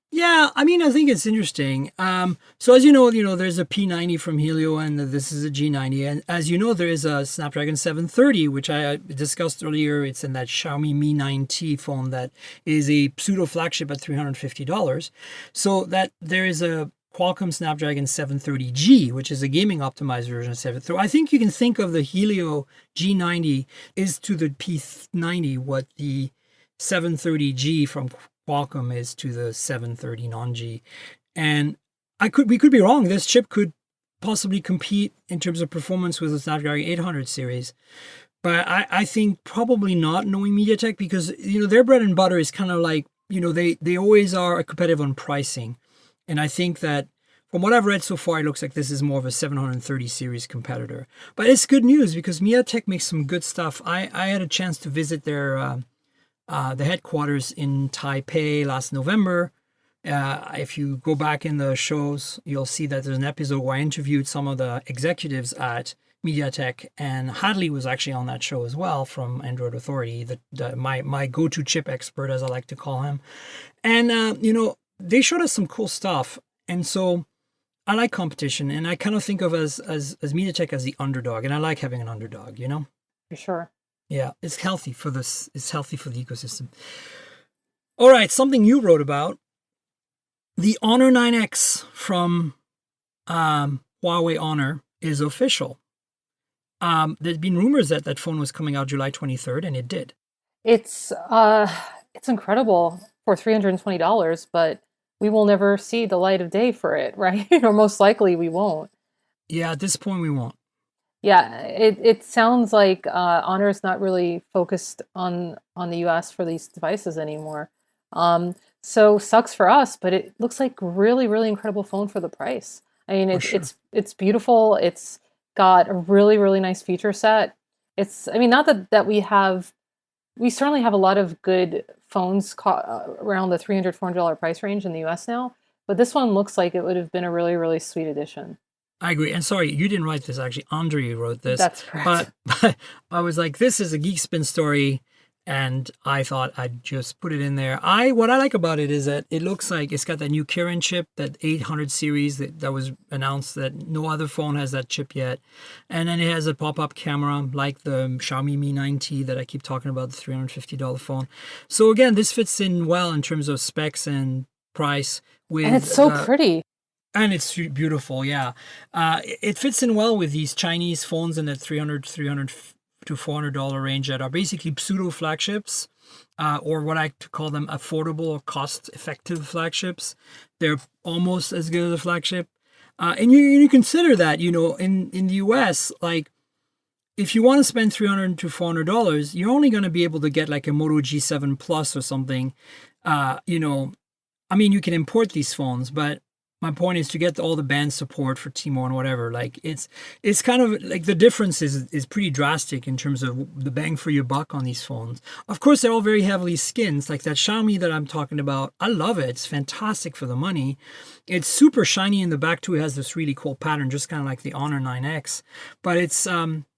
Yeah, I mean, I think it's interesting. So as you know, there's a P90 from Helio, and this is a G90. And as you know, there is a Snapdragon 730, which I discussed earlier. It's in that Xiaomi Mi 9T phone that is a pseudo flagship at $350. So that there is a Qualcomm Snapdragon 730G, which is a gaming optimized version of 730. I think you can think of the Helio G90 is to the P90 what the 730G from Qualcomm is to the 730 non-G. And we could be wrong. This chip could possibly compete in terms of performance with the Snapdragon 800 series. But I think probably not, knowing MediaTek, because their bread and butter is kind of like, they always are competitive on pricing. And I think that from what I've read so far, it looks like this is more of a 730 series competitor. But it's good news because MediaTek makes some good stuff. I had a chance to visit their the headquarters in Taipei last November. If you go back in the shows, you'll see that there's an episode where I interviewed some of the executives at MediaTek, and Hadley was actually on that show as well from Android Authority, my go-to chip expert, as I like to call him. And, they showed us some cool stuff. And so I like competition, and I kind of think of as MediaTek as the underdog, and I like having an underdog, For sure. Yeah, it's healthy for this. It's healthy for the ecosystem. All right, something you wrote about. The Honor 9X from Huawei Honor is official. There's been rumors that that phone was coming out July 23rd, and it did. It's incredible for $320, but we will never see the light of day for it, right? Or most likely we won't. Yeah, at this point we won't. Yeah, it sounds like Honor is not really focused on the US for these devices anymore. So sucks for us, but it looks like really, really incredible phone for the price. I mean, it's beautiful. It's got a really, really nice feature set. Not that we certainly have a lot of good phones around the $300, $400 price range in the US now, but this one looks like it would have been a really, really sweet addition. I agree. And sorry, you didn't write this, actually. Andre wrote this. That's correct. But I was like, this is a GeekSpin story, and I thought I'd just put it in there. What I like about it is that it looks like it's got that new Kirin chip, that 800 series that was announced, that no other phone has that chip yet. And then it has a pop-up camera like the Xiaomi Mi 9T that I keep talking about, the $350 phone. So again, this fits in well in terms of specs and price. And it's so pretty. And it's beautiful, yeah. It fits in well with these Chinese phones in the $300 to $400 range that are basically pseudo flagships, or what I like to call them affordable or cost-effective flagships. They're almost as good as a flagship. And you consider that, in the US, like, if you want to spend $300 to $400, you're only going to be able to get like a Moto G7 Plus or something. You can import these phones, but my point is to get all the band support for Timo and whatever. Like it's kind of like the difference is pretty drastic in terms of the bang for your buck on these phones. Of course, they're all very heavily skinned. Like that Xiaomi that I'm talking about, I love it. It's fantastic for the money. It's super shiny in the back too. It has this really cool pattern, just kind of like the Honor 9X, but it's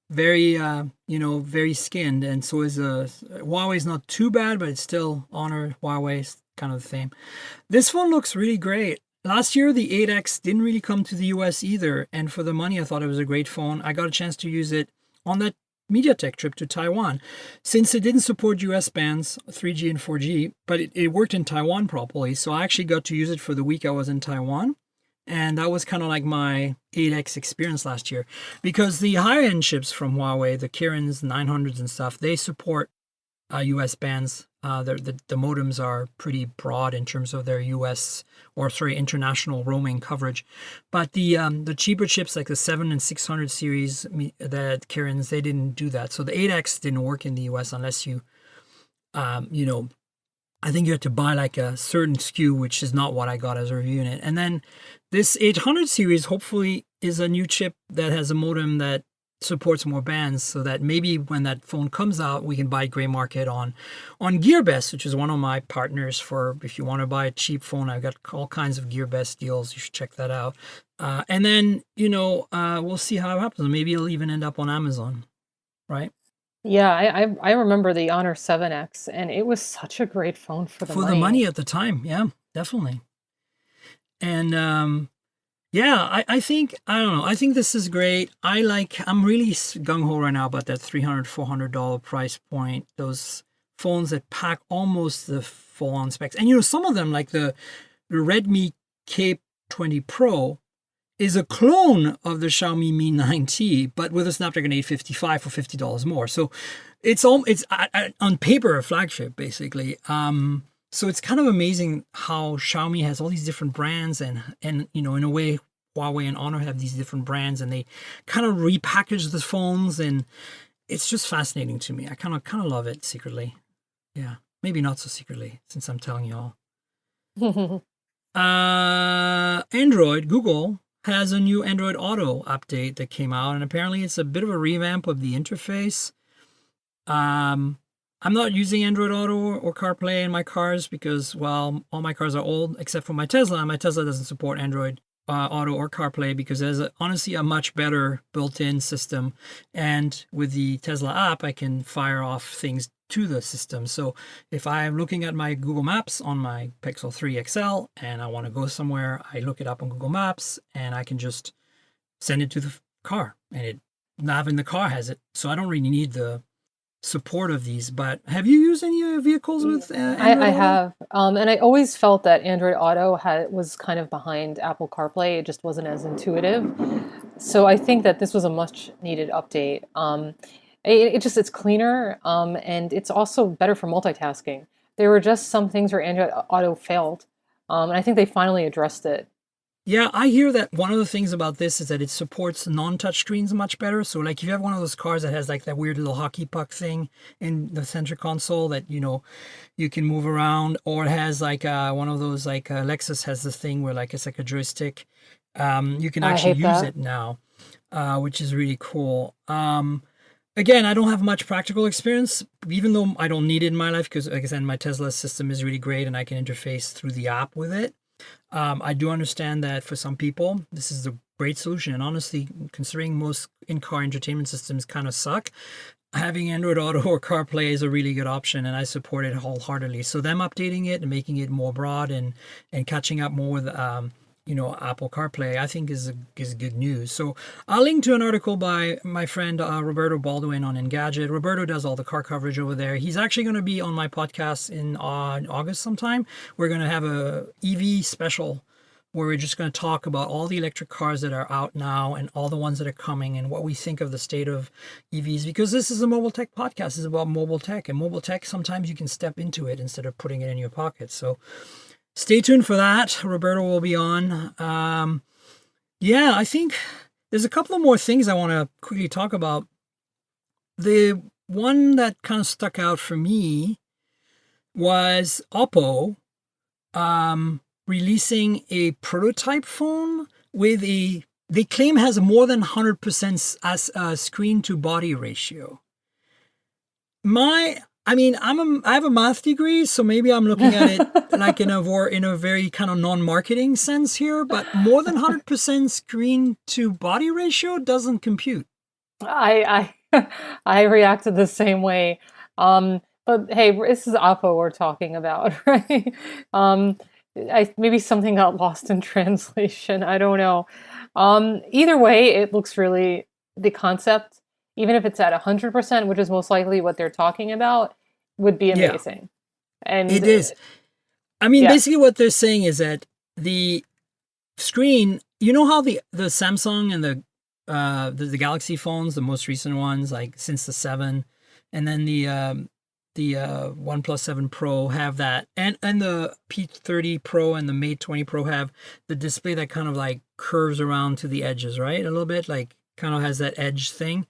very very skinned. And so is Huawei's not too bad, but it's still Honor, Huawei's kind of the same. This phone looks really great. Last year, the 8X didn't really come to the US either, and for the money, I thought it was a great phone. I got a chance to use it on that MediaTek trip to Taiwan. Since it didn't support US bands, 3G and 4G, but it worked in Taiwan properly, so I actually got to use it for the week I was in Taiwan, and that was kind of like my 8X experience last year. Because the higher-end chips from Huawei, the Kirins, 900s and stuff, they support US bands. The modems are pretty broad in terms of their international roaming coverage, but the cheaper chips like the 7 and 600 series, that Kirins, they didn't do that. So the 8X didn't work in the US unless you, I think you had to buy like a certain SKU, which is not what I got as a review unit. And then this 800 series hopefully is a new chip that has a modem that supports more bands, so that maybe when that phone comes out, we can buy gray market on GearBest, which is one of my partners for if you want to buy a cheap phone. I've got all kinds of GearBest deals. You should check that out. And then, we'll see how it happens. Maybe it'll even end up on Amazon, right? Yeah, I remember the Honor 7X, and it was such a great phone for the money. For the money at the time, yeah, definitely. And yeah, I think, I don't know, I think this is great. I'm really gung-ho right now about that $300, $400 price point. Those phones that pack almost the full-on specs. And, some of them, like the Redmi K20 Pro, is a clone of the Xiaomi Mi 9T, but with a Snapdragon 855 for $50 more. So it's on paper a flagship, basically. So it's kind of amazing how Xiaomi has all these different brands and in a way, Huawei and Honor have these different brands, and they kind of repackage the phones, and it's just fascinating to me. I kind of love it secretly. Yeah, maybe not so secretly since I'm telling you all. Android, Google has a new Android Auto update that came out, and apparently it's a bit of a revamp of the interface. I'm not using Android Auto or CarPlay in my cars because, well, all my cars are old except for my Tesla, and my Tesla doesn't support Android Auto or CarPlay because there's honestly a much better built-in system, and with the Tesla app I can fire off things to the system. So if I'm looking at my Google Maps on my Pixel 3 XL and I want to go somewhere, I look it up on Google Maps and I can just send it to the car, and nav in the car has it. So I don't really need the support of these. But have you used any vehicles with Android I Auto? have, and I always felt that Android Auto was kind of behind Apple CarPlay. It just wasn't as intuitive. So I think that this was a much needed update. It's cleaner, and it's also better for multitasking. There were just some things where Android Auto failed, and I think they finally addressed it. Yeah, I hear that one of the things about this is that it supports non-touch screens much better. So like if you have one of those cars that has like that weird little hockey puck thing in the center console that, you can move around, or it has like one of those, like Lexus has this thing where like it's like a joystick. You can actually use it now, which is really cool. Again, I don't have much practical experience, even though I don't need it in my life because, like I said, my Tesla system is really great and I can interface through the app with it. I do understand that for some people, this is a great solution. And honestly, considering most in-car entertainment systems kind of suck, having Android Auto or CarPlay is a really good option, and I support it wholeheartedly. So them updating it and making it more broad and catching up more with Apple CarPlay, I think is good news. So I'll link to an article by my friend Roberto Baldwin on Engadget. Roberto does all the car coverage over there. He's actually going to be on my podcast in August sometime. We're going to have a EV special where we're just going to talk about all the electric cars that are out now and all the ones that are coming and what we think of the state of EVs, because this is a mobile tech podcast. It's about mobile tech, and mobile tech, sometimes you can step into it instead of putting it in your pocket. So stay tuned for that. Roberto will be on. I think there's a couple of more things I want to quickly talk about. The one that kind of stuck out for me was Oppo releasing a prototype phone with they claim has more than 100% as screen to body ratio. I have a math degree, so maybe I'm looking at it like in a very kind of non-marketing sense here, but more than 100% screen to body ratio doesn't compute. I I reacted the same way. But hey, this is Oppo we're talking about, right? Um, maybe something got lost in translation. I don't know. Either way, it looks really the concept, even if it's at 100%, which is most likely what they're talking about, would be Yeah, amazing. And it is. I mean, yeah, basically what they're saying is that the screen, you know how the Samsung and the Galaxy phones, the most recent ones, like since the 7, and then the OnePlus 7 Pro have that, and the P30 Pro and the Mate 20 Pro have the display that kind of like curves around to the edges, right? A little bit like kind of has that edge thing.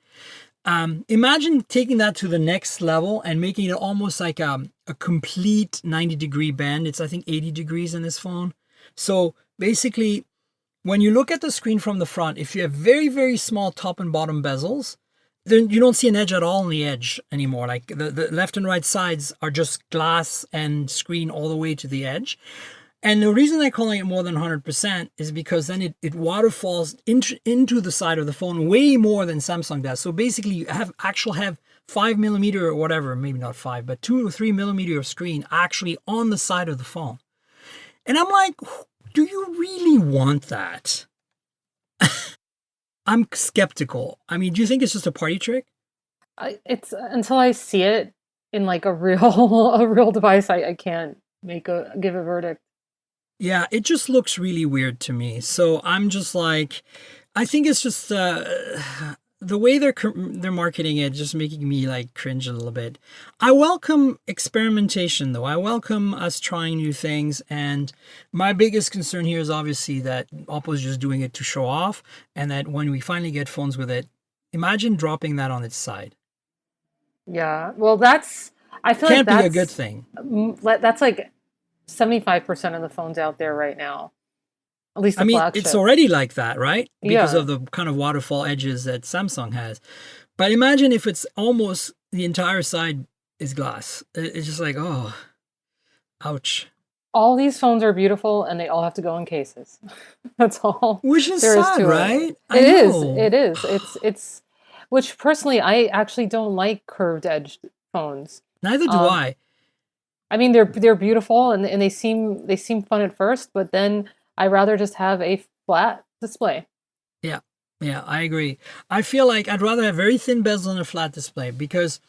Imagine taking that to the next level and making it almost like a complete 90-degree bend. It's I think 80 degrees in this phone. So basically, when you look at the screen from the front, if you have very, very small top and bottom bezels, then you don't see an edge at all on the edge anymore. Like the left and right sides are just glass and screen all the way to the edge. And the reason they're calling it more than 100% is because then it waterfalls into the side of the phone way more than Samsung does. So basically you have 5mm or whatever, maybe not 5, but 2 or 3mm of screen actually on the side of the phone. And I'm like, do you really want that? I'm skeptical. I mean, do you think it's just a party trick? it's until I see it in like a real a real device, I can't give a verdict. Yeah, it just looks really weird to me. So I'm just like, I think it's just the way they're marketing it, just making me like cringe a little bit. I welcome experimentation, though. I welcome us trying new things, and my biggest concern here is obviously that Oppo is just doing it to show off, and that when we finally get phones with it, imagine dropping that on its side. Yeah. Well, I feel like Can't be a good thing. that's like 75% of the phones out there right now. At least I the mean, it's flagship. already like that, right? Because Yeah. of the kind of waterfall edges that Samsung has. But imagine if it's almost the entire side is glass. It's just like, oh, ouch. All these phones are beautiful and they all have to go in cases. That's all Which is there is sad, to it. right? I It is. know. It is. It's which personally I actually don't like curved edged phones. Neither do Um, I. I mean they're beautiful and they seem fun at first, but then I rather just have a flat display. Yeah. Yeah, I agree. I feel like I'd rather have very thin bezel and a flat display because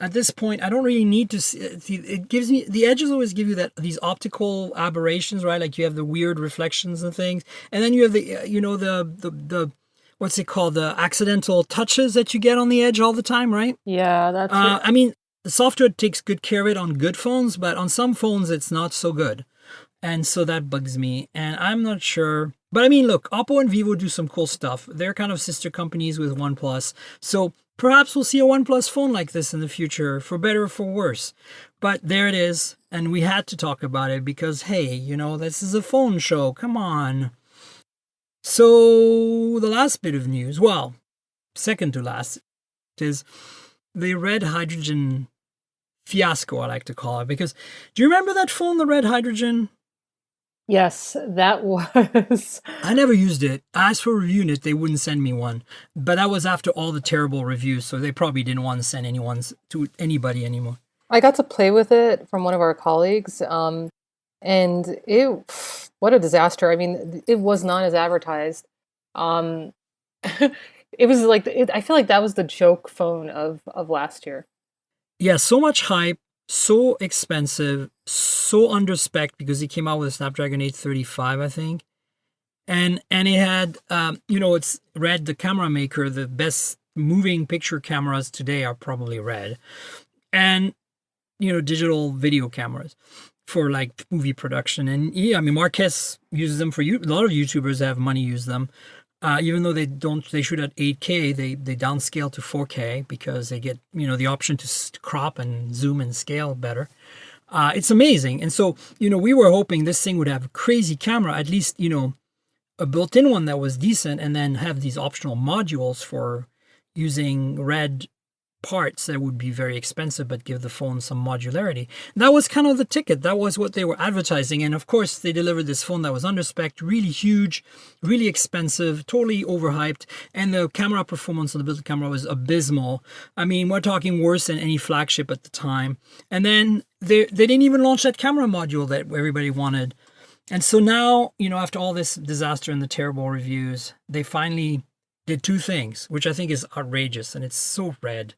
at this point I don't really need to see it. Gives me the edges always give you these optical aberrations, right? Like you have the weird reflections and things, and then you have the the what's it called, the accidental touches that you get on the edge all the time, right? Yeah, that's I mean, the software takes good care of it on good phones, but on some phones it's not so good. And so that bugs me. And I'm not sure. But I mean, look, Oppo and Vivo do some cool stuff. They're kind of sister companies with OnePlus. So perhaps we'll see a OnePlus phone like this in the future, for better or for worse. But there it is. And we had to talk about it because, hey, this is a phone show. Come on. So the last bit of news, well, second to last, is the red hydrogen fiasco, I like to call it. Because do you remember that phone, the red hydrogen? yes, that was I never used it. I asked for reviewing it, they wouldn't send me one. But that was after all the terrible reviews, so they probably didn't want to send anyone's to anybody anymore. I got to play with it from one of our colleagues, and what a disaster. I mean, it was not as advertised. Um, it was like I feel like that was the joke phone of last year. Yeah, so much hype, so expensive, so underspec because he came out with a Snapdragon 835, I think. And it had, it's Red, the camera maker, the best moving picture cameras today are probably Red. And, digital video cameras for like movie production. And yeah, I mean, Marquez uses them for you. A lot of YouTubers that have money use them. Even though they shoot at 8K, they downscale to 4K because they get, the option to crop and zoom and scale better. It's amazing. And so, we were hoping this thing would have a crazy camera, at least, a built-in one that was decent, and then have these optional modules for using red parts that would be very expensive but give the phone some modularity. That was kind of the ticket. That was what they were advertising. And of course, they delivered this phone that was under-spec'd, really huge, really expensive, totally overhyped, and the camera performance on the built-in camera was abysmal. I mean, we're talking worse than any flagship at the time. And then they didn't even launch that camera module that everybody wanted. And so now, after all this disaster and the terrible reviews, they finally did two things, which I think is outrageous, and it's so red.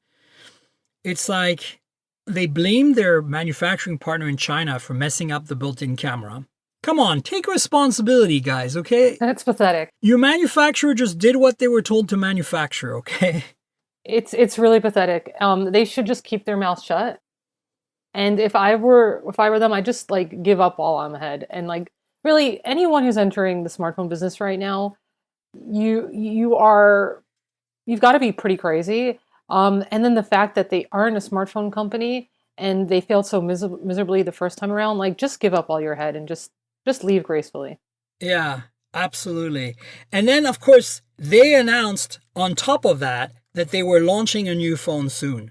It's like they blame their manufacturing partner in China for messing up the built-in camera. Come on, take responsibility, guys, okay? That's pathetic. Your manufacturer just did what they were told to manufacture, okay? It's really pathetic. They should just keep their mouth shut. And if I were them, I'd just give up while I'm ahead. And really, anyone who's entering the smartphone business right now, you've got to be pretty crazy. And then the fact that they aren't a smartphone company and they failed so miserably the first time around, just give up while you're ahead and just leave gracefully. Yeah, absolutely. And then, of course, they announced on top of that they were launching a new phone soon.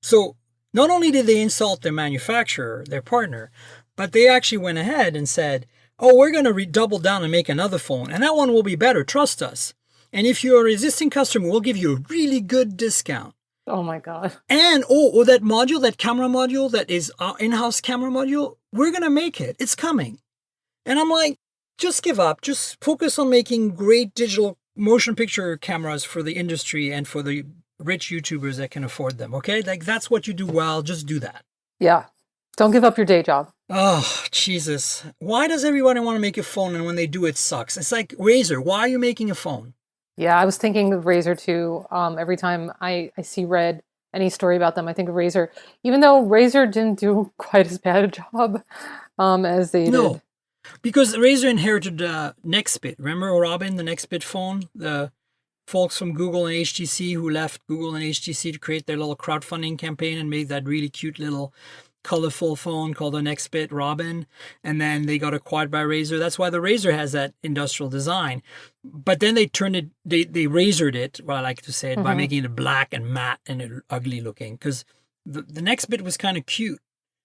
So not only did they insult their manufacturer, their partner, but they actually went ahead and said, oh, we're going to double down and make another phone. And that one will be better. Trust us. And if you're a existing customer, we'll give you a really good discount. Oh my God. And, that module, that camera module, that is our in-house camera module, we're going to make it. It's coming. And I'm like, just give up. Just focus on making great digital motion picture cameras for the industry and for the rich YouTubers that can afford them, okay? That's what you do well. Just do that. Yeah. Don't give up your day job. Oh, Jesus. Why does everybody want to make a phone and when they do, it sucks? It's like Razer. Why are you making a phone? Yeah, I was thinking of Razer too. Every time I see any story about them, I think of Razer. Even though Razer didn't do quite as bad a job as they did. Because Razer inherited Nextbit. Remember Robin, the Nextbit phone? The folks from Google and HTC who left Google and HTC to create their little crowdfunding campaign and made that really cute little colorful phone called the Nextbit Robin, and then they got acquired by Razer. That's why the Razer has that industrial design. But then they turned it, they Razered it, well, I like to say it, by making it black and matte and ugly looking, because the Nextbit was kind of cute.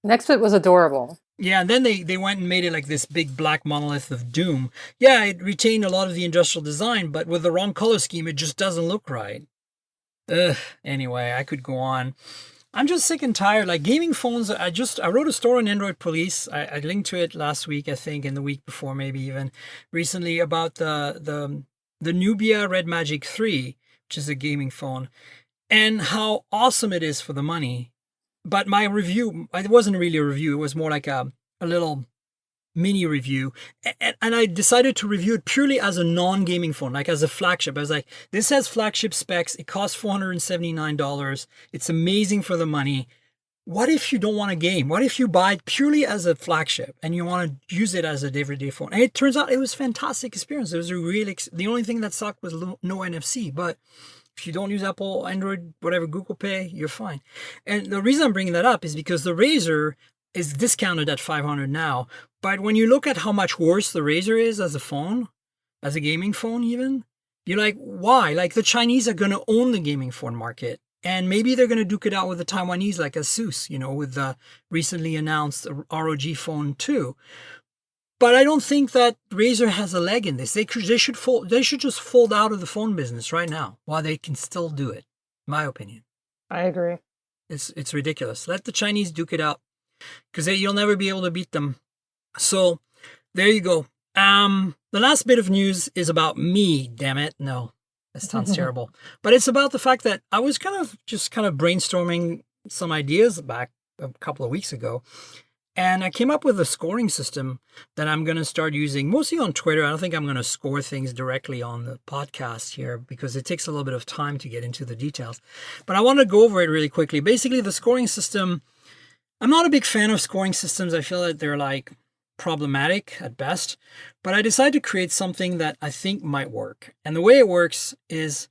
Nextbit was adorable. Yeah, and then they went and made it like this big black monolith of doom. Yeah, it retained a lot of the industrial design, but with the wrong color scheme, it just doesn't look right. Anyway, I could go on. I'm just sick and tired. Gaming phones, I wrote a story on Android Police. I linked to it last week, I think, and the week before, maybe even recently, about the Nubia Red Magic 3, which is a gaming phone, and how awesome it is for the money. But my review, it wasn't really a review. It was more like a little mini review. And I decided to review it purely as a non-gaming phone, as a flagship. I was like, this has flagship specs. It costs $479. It's amazing for the money. What if you don't want a game? What if you buy it purely as a flagship and you want to use it as a everyday phone? And it turns out it was a fantastic experience. It was a the only thing that sucked was no NFC, but if you don't use Apple, Android, whatever, Google Pay, you're fine. And the reason I'm bringing that up is because the Razer is discounted at $500 now. But when you look at how much worse the Razer is as a phone, as a gaming phone even, you're like, why? The Chinese are going to own the gaming phone market. And maybe they're going to duke it out with the Taiwanese like Asus, with the recently announced ROG Phone 2. But I don't think that Razer has a leg in this. They should just fold out of the phone business right now while they can still do it, in my opinion. I agree. It's ridiculous. Let the Chinese duke it out, because you'll never be able to beat them. So there you go. The last bit of news is about me, damn it. No, that sounds terrible. But it's about the fact that I was kind of brainstorming some ideas back a couple of weeks ago. And I came up with a scoring system that I'm going to start using mostly on Twitter. I don't think I'm going to score things directly on the podcast here because it takes a little bit of time to get into the details. But I want to go over it really quickly. Basically, the scoring system, I'm not a big fan of scoring systems. I feel that they're problematic at best. But I decided to create something that I think might work. And the way it works is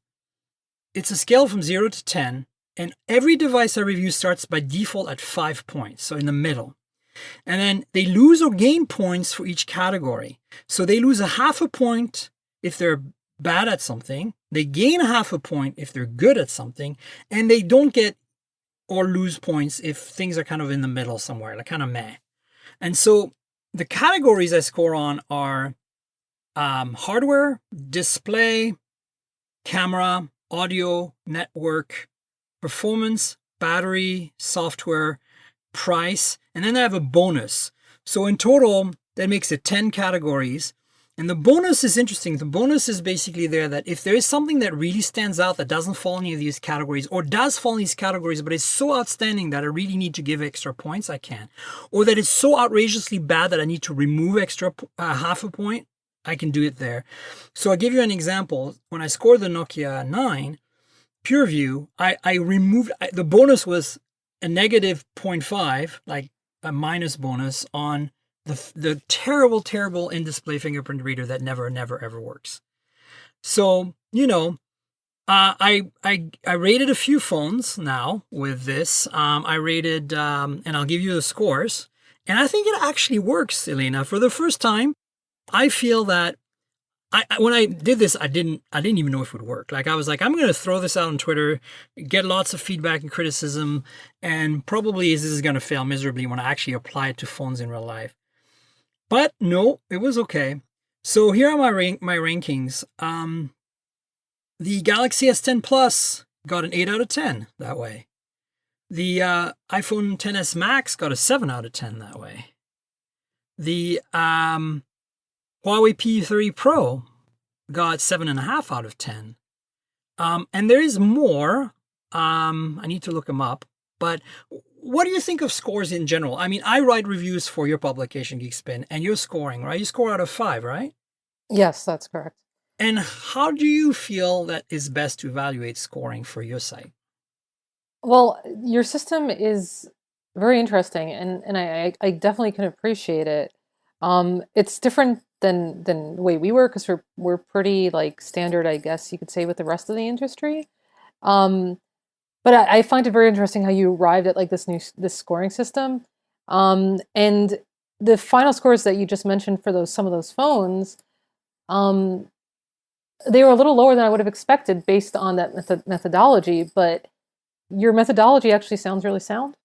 it's a scale from 0 to 10. And every device I review starts by default at 5 points, so in the middle. And then they lose or gain points for each category. So they lose a half a point if they're bad at something. They gain a half a point if they're good at something. And they don't get or lose points if things are kind of in the middle somewhere, like kind of meh. And so the categories I score on are hardware, display, camera, audio, network, performance, battery, software, price, and then I have a bonus. So in total, that makes it 10 categories. And the bonus is interesting. The bonus is basically there that if there is something that really stands out that doesn't fall in any of these categories, or does fall in these categories, but is so outstanding that I really need to give extra points, I can. Or that it's so outrageously bad that I need to remove extra half a point, I can do it there. So I'll give you an example. When I scored the Nokia 9, Pure View, I removed, the bonus was a negative 0.5, like a minus bonus on the terrible in-display fingerprint reader that never ever works. So, I rated a few phones now with this. I rated, and I'll give you the scores. And I think it actually works, Helena. For the first time, I feel that when I did this, I didn't even know if it would work. Like I was like, I'm going to throw this out on Twitter, get lots of feedback and criticism, and probably this is going to fail miserably when I actually apply it to phones in real life. But no, it was okay. So here are my rankings. The Galaxy S10 Plus got an 8 out of 10 that way. The iPhone XS Max got a 7 out of 10 that way. The Huawei P30 Pro got 7.5 out of 10. And there is more. I need to look them up. But what do you think of scores in general? I mean, I write reviews for your publication, GeekSpin, and you're scoring, right? You score out of 5, right? Yes, that's correct. And how do you feel that is best to evaluate scoring for your site? Well, your system is very interesting, and I definitely can appreciate it. It's different than the way we work, because we're pretty like standard, I guess you could say, with the rest of the industry. But I find it very interesting how you arrived at like this scoring system, and the final scores that you just mentioned for some of those phones, they were a little lower than I would have expected based on that methodology. But your methodology actually sounds really sound.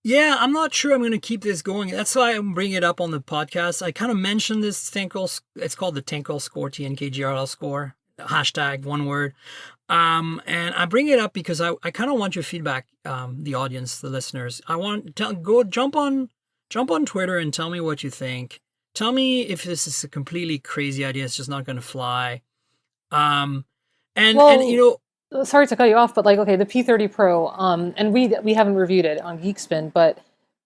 Yeah, I'm not sure I'm going to keep this going. That's why I'm bringing it up on the podcast. I kind of mentioned this Tenkel. It's called the Tenkel score, TNKGRL score, hashtag, one word. And I bring it up because I kind of want your feedback, the audience, the listeners. I want to jump on Twitter and tell me what you think. Tell me if this is a completely crazy idea. It's just not going to fly. And sorry to cut you off, but like, okay, the P30 Pro, and we haven't reviewed it on GeekSpin, but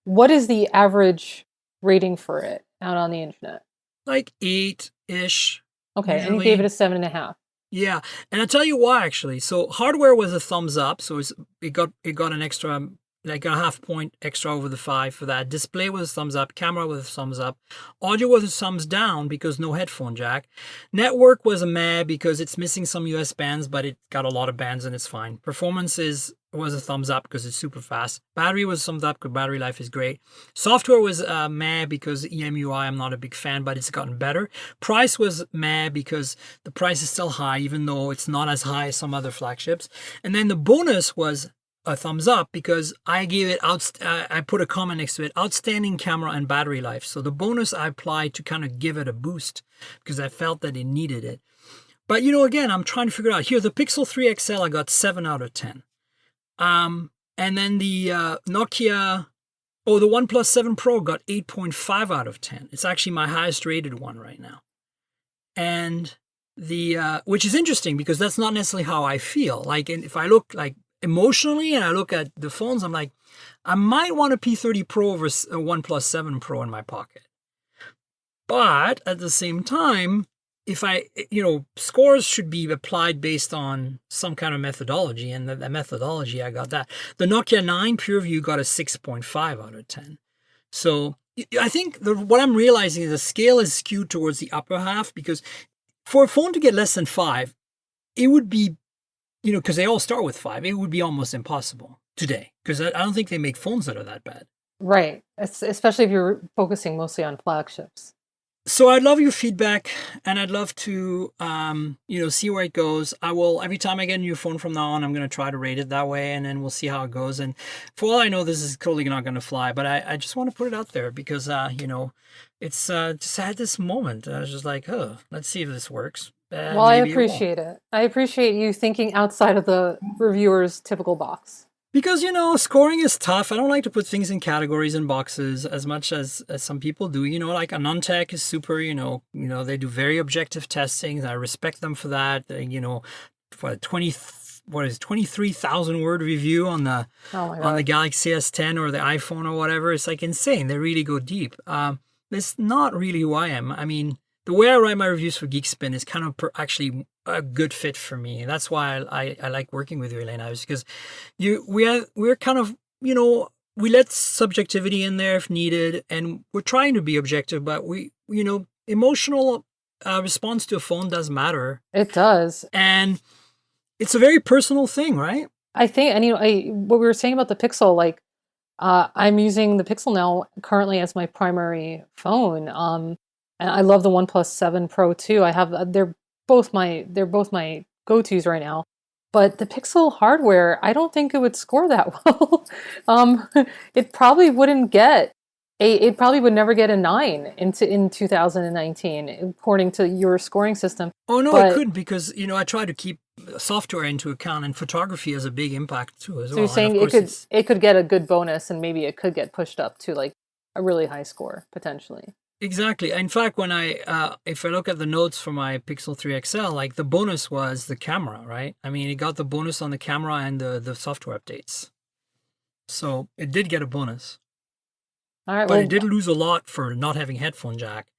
what is the average rating for it out on the internet? Like 8-ish. Okay, usually. and you gave it a 7.5. Yeah, and I'll tell you why actually. So hardware was a thumbs up, so it got an extra, like a half point extra over the 5 for that. Display was a thumbs up, camera was a thumbs up, audio was a thumbs down because no headphone jack. Network was a meh because it's missing some US bands, but it got a lot of bands and it's fine. Performance was a thumbs up because it's super fast. Battery was a thumbs up because battery life is great. Software was meh because EMUI I'm not a big fan, but it's gotten better. Price was meh because the price is still high, even though it's not as high as some other flagships. And then the bonus was a thumbs up because I gave it I put a comment next to it, outstanding camera and battery life. So the bonus I applied to kind of give it a boost because I felt that it needed it. But again, I'm trying to figure out here, the Pixel 3 XL I got 7 out of 10. And then the Nokia, the OnePlus 7 Pro got 8.5 out of 10. It's actually my highest rated one right now. And which is interesting because that's not necessarily how I feel. Like, and if I look like emotionally and I look at the phones, I'm like, I might want a P30 Pro over a OnePlus 7 Pro in my pocket. But at the same time, if scores should be applied based on some kind of methodology, and the methodology, I got that. The Nokia 9 PureView got a 6.5 out of 10. So I think what I'm realizing is the scale is skewed towards the upper half because for a phone to get less than 5, it would be because they all start with 5, it would be almost impossible today. Because I don't think they make phones that are that bad. Right. Especially if you're focusing mostly on flagships. So I'd love your feedback, and I'd love to, see where it goes. I will, every time I get a new phone from now on, I'm going to try to rate it that way, and then we'll see how it goes. And for all I know, this is totally not going to fly, but I just want to put it out there because, it's just I had this moment. I was just like, oh, let's see if this works. Well, I appreciate it. I appreciate you thinking outside of the reviewer's typical box. Because, scoring is tough. I don't like to put things in categories and boxes as much as some people do. Like Anantech is super, they do very objective testing. I respect them for that. For 23,000 word review on the Galaxy S10 or the iPhone or whatever. It's like insane. They really go deep. It's not really who I am. I mean, the way I write my reviews for GeekSpin is kind of actually a good fit for me. That's why I like working with you, Helena, is because we're kind of, we let subjectivity in there if needed, and we're trying to be objective, but emotional response to a phone does matter. It does. And it's a very personal thing, right? I think, and what we were saying about the Pixel, like, I'm using the Pixel now currently as my primary phone. And I love the OnePlus 7 Pro too. They're both my go-tos right now. But the Pixel hardware, I don't think it would score that well. It probably wouldn't get it probably would never get a 9 in 2019, according to your scoring system. Oh no, it couldn't, because I try to keep software into account, and photography has a big impact too as well. So you're saying it could get a good bonus, and maybe it could get pushed up to like a really high score potentially. Exactly. In fact, when if I look at the notes for my Pixel 3 XL, like the bonus was the camera, right? I mean, it got the bonus on the camera and the software updates. So it did get a bonus. All right. But it did lose a lot for not having headphone jack,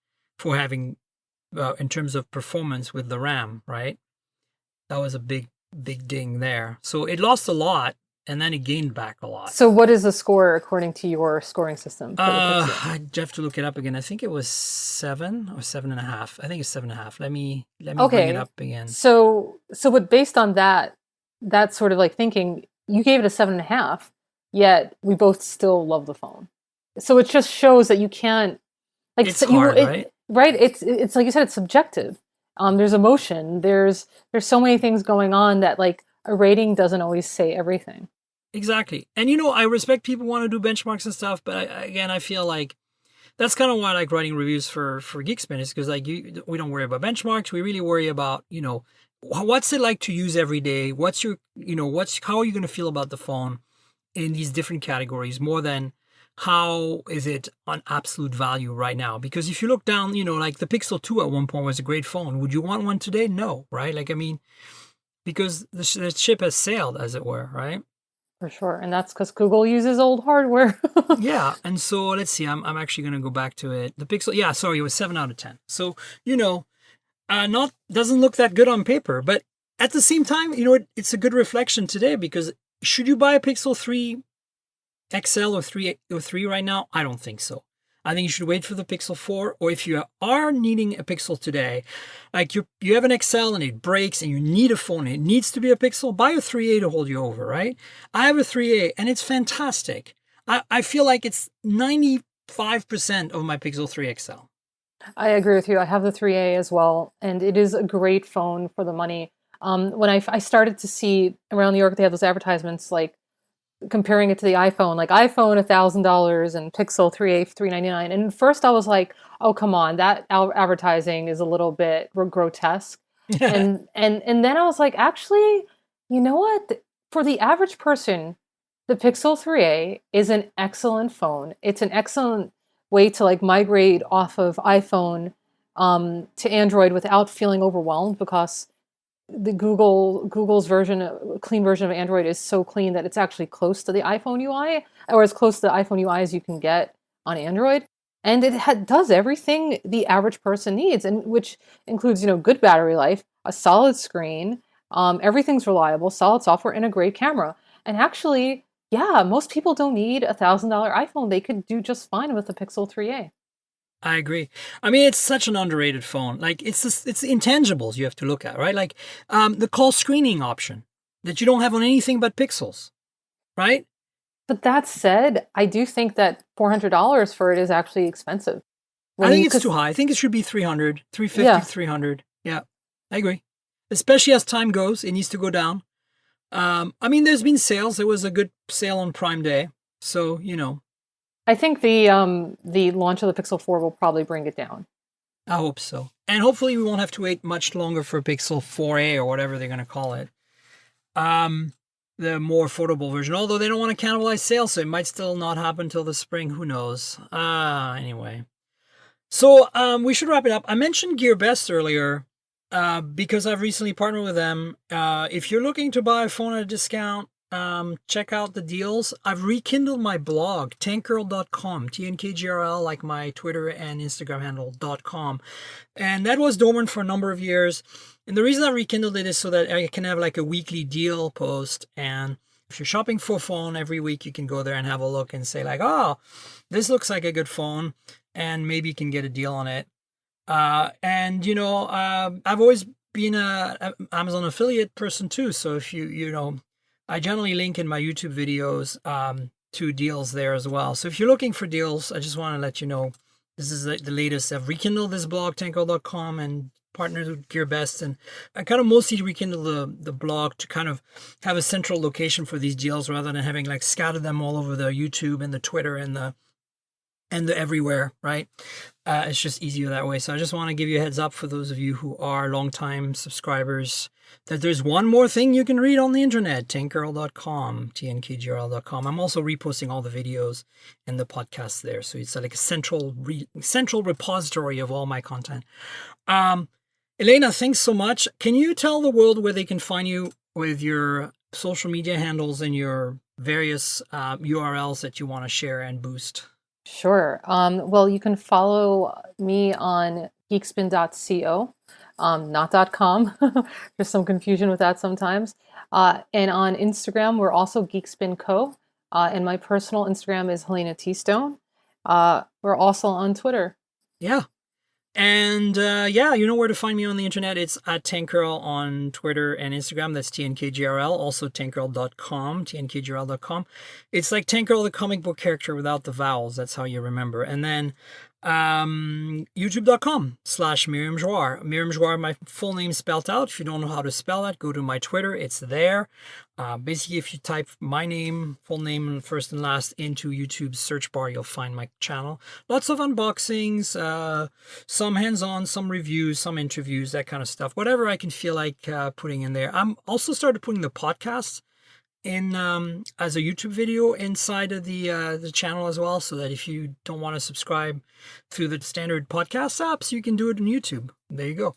for having, in terms of performance with the RAM, right? That was a big ding there. So it lost a lot, and then it gained back a lot. So what is the score according to your scoring system? I'd have to look it up again. I think it was 7 or 7.5. I think it's 7.5. Let me bring it up again. So but based on that sort of like thinking, you gave it a 7.5, yet we both still love the phone. So it just shows that you can't, like, it's hard, right? Right. It's like you said, it's subjective. There's emotion. There's so many things going on that like a rating doesn't always say everything. Exactly. And I respect people want to do benchmarks and stuff, but I feel like that's kind of why I like writing reviews for GeekSpin, is because like we don't worry about benchmarks. We really worry about, what's it like to use every day? What's your, how are you going to feel about the phone in these different categories, more than how is it on absolute value right now? Because if you look down, like the Pixel 2 at one point was a great phone. Would you want one today? No, right? Like, I mean, because the ship has sailed, as it were, right? For sure. And that's because Google uses old hardware. Yeah. And so let's see, I'm actually going to go back to it. The Pixel, it was 7 out of 10. So, doesn't look that good on paper, but at the same time, it's a good reflection today, because should you buy a Pixel 3 XL or 3 right now? I don't think so. I think you should wait for the Pixel 4, or if you are needing a Pixel today, like you have an XL and it breaks and you need a phone, it needs to be a Pixel, buy a 3A to hold you over, right? I have a 3A and it's fantastic. I feel like it's 95% of my Pixel 3 XL. I agree with you. I have the 3A as well, and it is a great phone for the money. When I started to see around New York, they have those advertisements like comparing it to the iPhone, like iPhone $1,000 and Pixel 3A $399. And first I was like, oh, come on, that advertising is a little bit grotesque. and then I was like, actually, you know what? For the average person, the Pixel 3A is an excellent phone. It's an excellent way to like migrate off of iPhone to Android without feeling overwhelmed, because the Google's clean version of Android is so clean that it's actually close to the iPhone UI, or as close to the iPhone UI as you can get on Android. And it does everything the average person needs, and which includes, good battery life, a solid screen, everything's reliable, solid software, and a great camera. And actually, yeah, most people don't need a $1,000 iPhone. They could do just fine with the Pixel 3A. I agree. I mean, it's such an underrated phone. Like, it's the intangibles you have to look at, right? Like, the call screening option. that you don't have on anything but Pixels, right? But that said, I do think that $400 for it is actually expensive. I think it's too high. I think it should be 300, 350 to 300. Yeah, I agree. Especially as time goes, it needs to go down. I mean, there's been sales. There was a good sale on Prime Day. So, I think the launch of the Pixel 4 will probably bring it down. I hope so. And hopefully we won't have to wait much longer for Pixel 4a or whatever they're going to call it. The more affordable version. Although they don't want to cannibalize sales, so it might still not happen until the spring. Who knows? Anyway. So we should wrap it up. I mentioned GearBest earlier because I've recently partnered with them. If you're looking to buy a phone at a discount, check out the deals. I've rekindled my blog, tankgirl.com, TNKGRL, like my Twitter and Instagram handle, .com. And that was dormant for a number of years. And the reason I rekindled it is so that I can have like a weekly deal post. And if you're shopping for a phone every week, you can go there and have a look and say like, oh, this looks like a good phone. And maybe you can get a deal on it. I've always been a Amazon affiliate person too. So if I generally link in my YouTube videos to deals there as well. So if you're looking for deals, I just want to let you know this is the latest. I've rekindled this blog, tankgirl.com, and partnered with GearBest. And I kind of mostly rekindled the blog to kind of have a central location for these deals rather than having like scattered them all over the YouTube and the Twitter and the everywhere, right? It's just easier that way. So I just want to give you a heads up for those of you who are longtime subscribers that there's one more thing you can read on the internet, tankgirl.com, tnkgrl.com. I'm also reposting all the videos and the podcasts there. So it's like a central repository of all my content. Helena, thanks so much. Can you tell the world where they can find you with your social media handles and your various URLs that you want to share and boost? Sure. Well, you can follow me on geekspin.co, not .com. There's some confusion with that sometimes. And on Instagram, we're also Geekspin Co. And my personal Instagram is Helena T. Stone. We're also on Twitter. Yeah. And you know where to find me on the internet. It's at tankgirl on Twitter and Instagram. That's TNKGRL. Also tankgirl.com, TNKGRL.com. It's like Tankgirl, the comic book character without the vowels. That's how you remember. And then youtube.com/Miriam Jouar. Miriam Jouar, my full name spelled out. If you don't know how to spell that, go to my Twitter. It's there. Basically, if you type my name, full name, first and last into YouTube's search bar, you'll find my channel. Lots of unboxings, some hands-on, some reviews, some interviews, that kind of stuff. Whatever I can feel like putting in there. I'm also started putting the podcasts in as a YouTube video inside of the channel as well, so that if you don't want to subscribe through the standard podcast apps, you can do it on YouTube. There you go.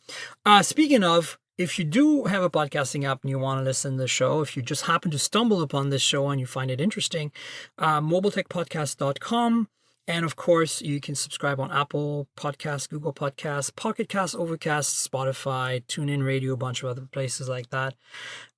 Speaking of, if you do have a podcasting app and you want to listen to the show, if you just happen to stumble upon this show and you find it interesting, mobiletechpodcast.com. And of course, you can subscribe on Apple Podcasts, Google Podcasts, Pocket Casts, Overcast, Spotify, TuneIn Radio, a bunch of other places like that.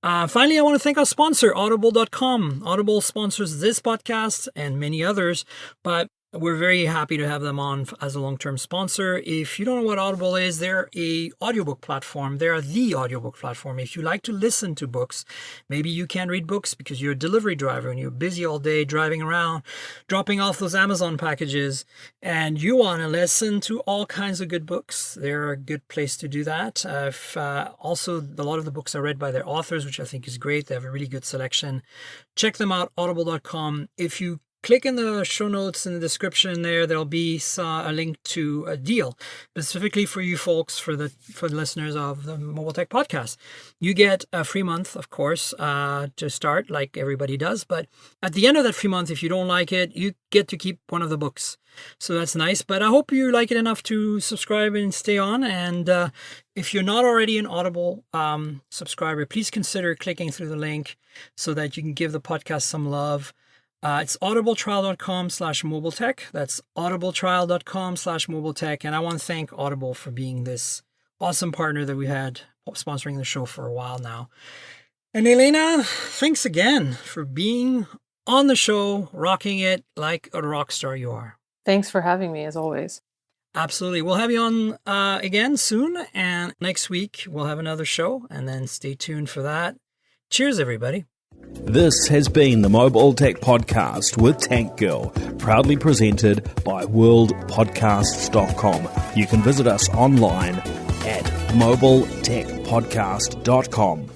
Finally, I want to thank our sponsor, Audible.com. Audible sponsors this podcast and many others, but we're very happy to have them on as a long-term sponsor. If you don't know what Audible is, they're a audiobook platform. They're the audiobook platform. If you like to listen to books, maybe you can't read books because you're a delivery driver and you're busy all day driving around, dropping off those Amazon packages, and you want to listen to all kinds of good books, they're a good place to do that. Also, a lot of the books are read by their authors, which I think is great. They have a really good selection. Check them out, audible.com. If you click in the show notes in the description there'll be a link to a deal specifically for you folks, for the listeners of the Mobile Tech Podcast. You get a free month, of course, to start, like everybody does. But at the end of that free month, if you don't like it, you get to keep one of the books. So that's nice. But I hope you like it enough to subscribe and stay on. And if you're not already an Audible subscriber, please consider clicking through the link so that you can give the podcast some love. It's audibletrial.com/mobiletech. That's audibletrial.com/mobiletech. And I want to thank Audible for being this awesome partner that we had sponsoring the show for a while now. And Helena, thanks again for being on the show, rocking it like a rock star you are. Thanks for having me, as always. Absolutely. We'll have you on again soon. And next week, we'll have another show. And then stay tuned for that. Cheers, everybody. This has been the Mobile Tech Podcast with Tank Girl, proudly presented by worldpodcasts.com. You can visit us online at mobiletechpodcast.com.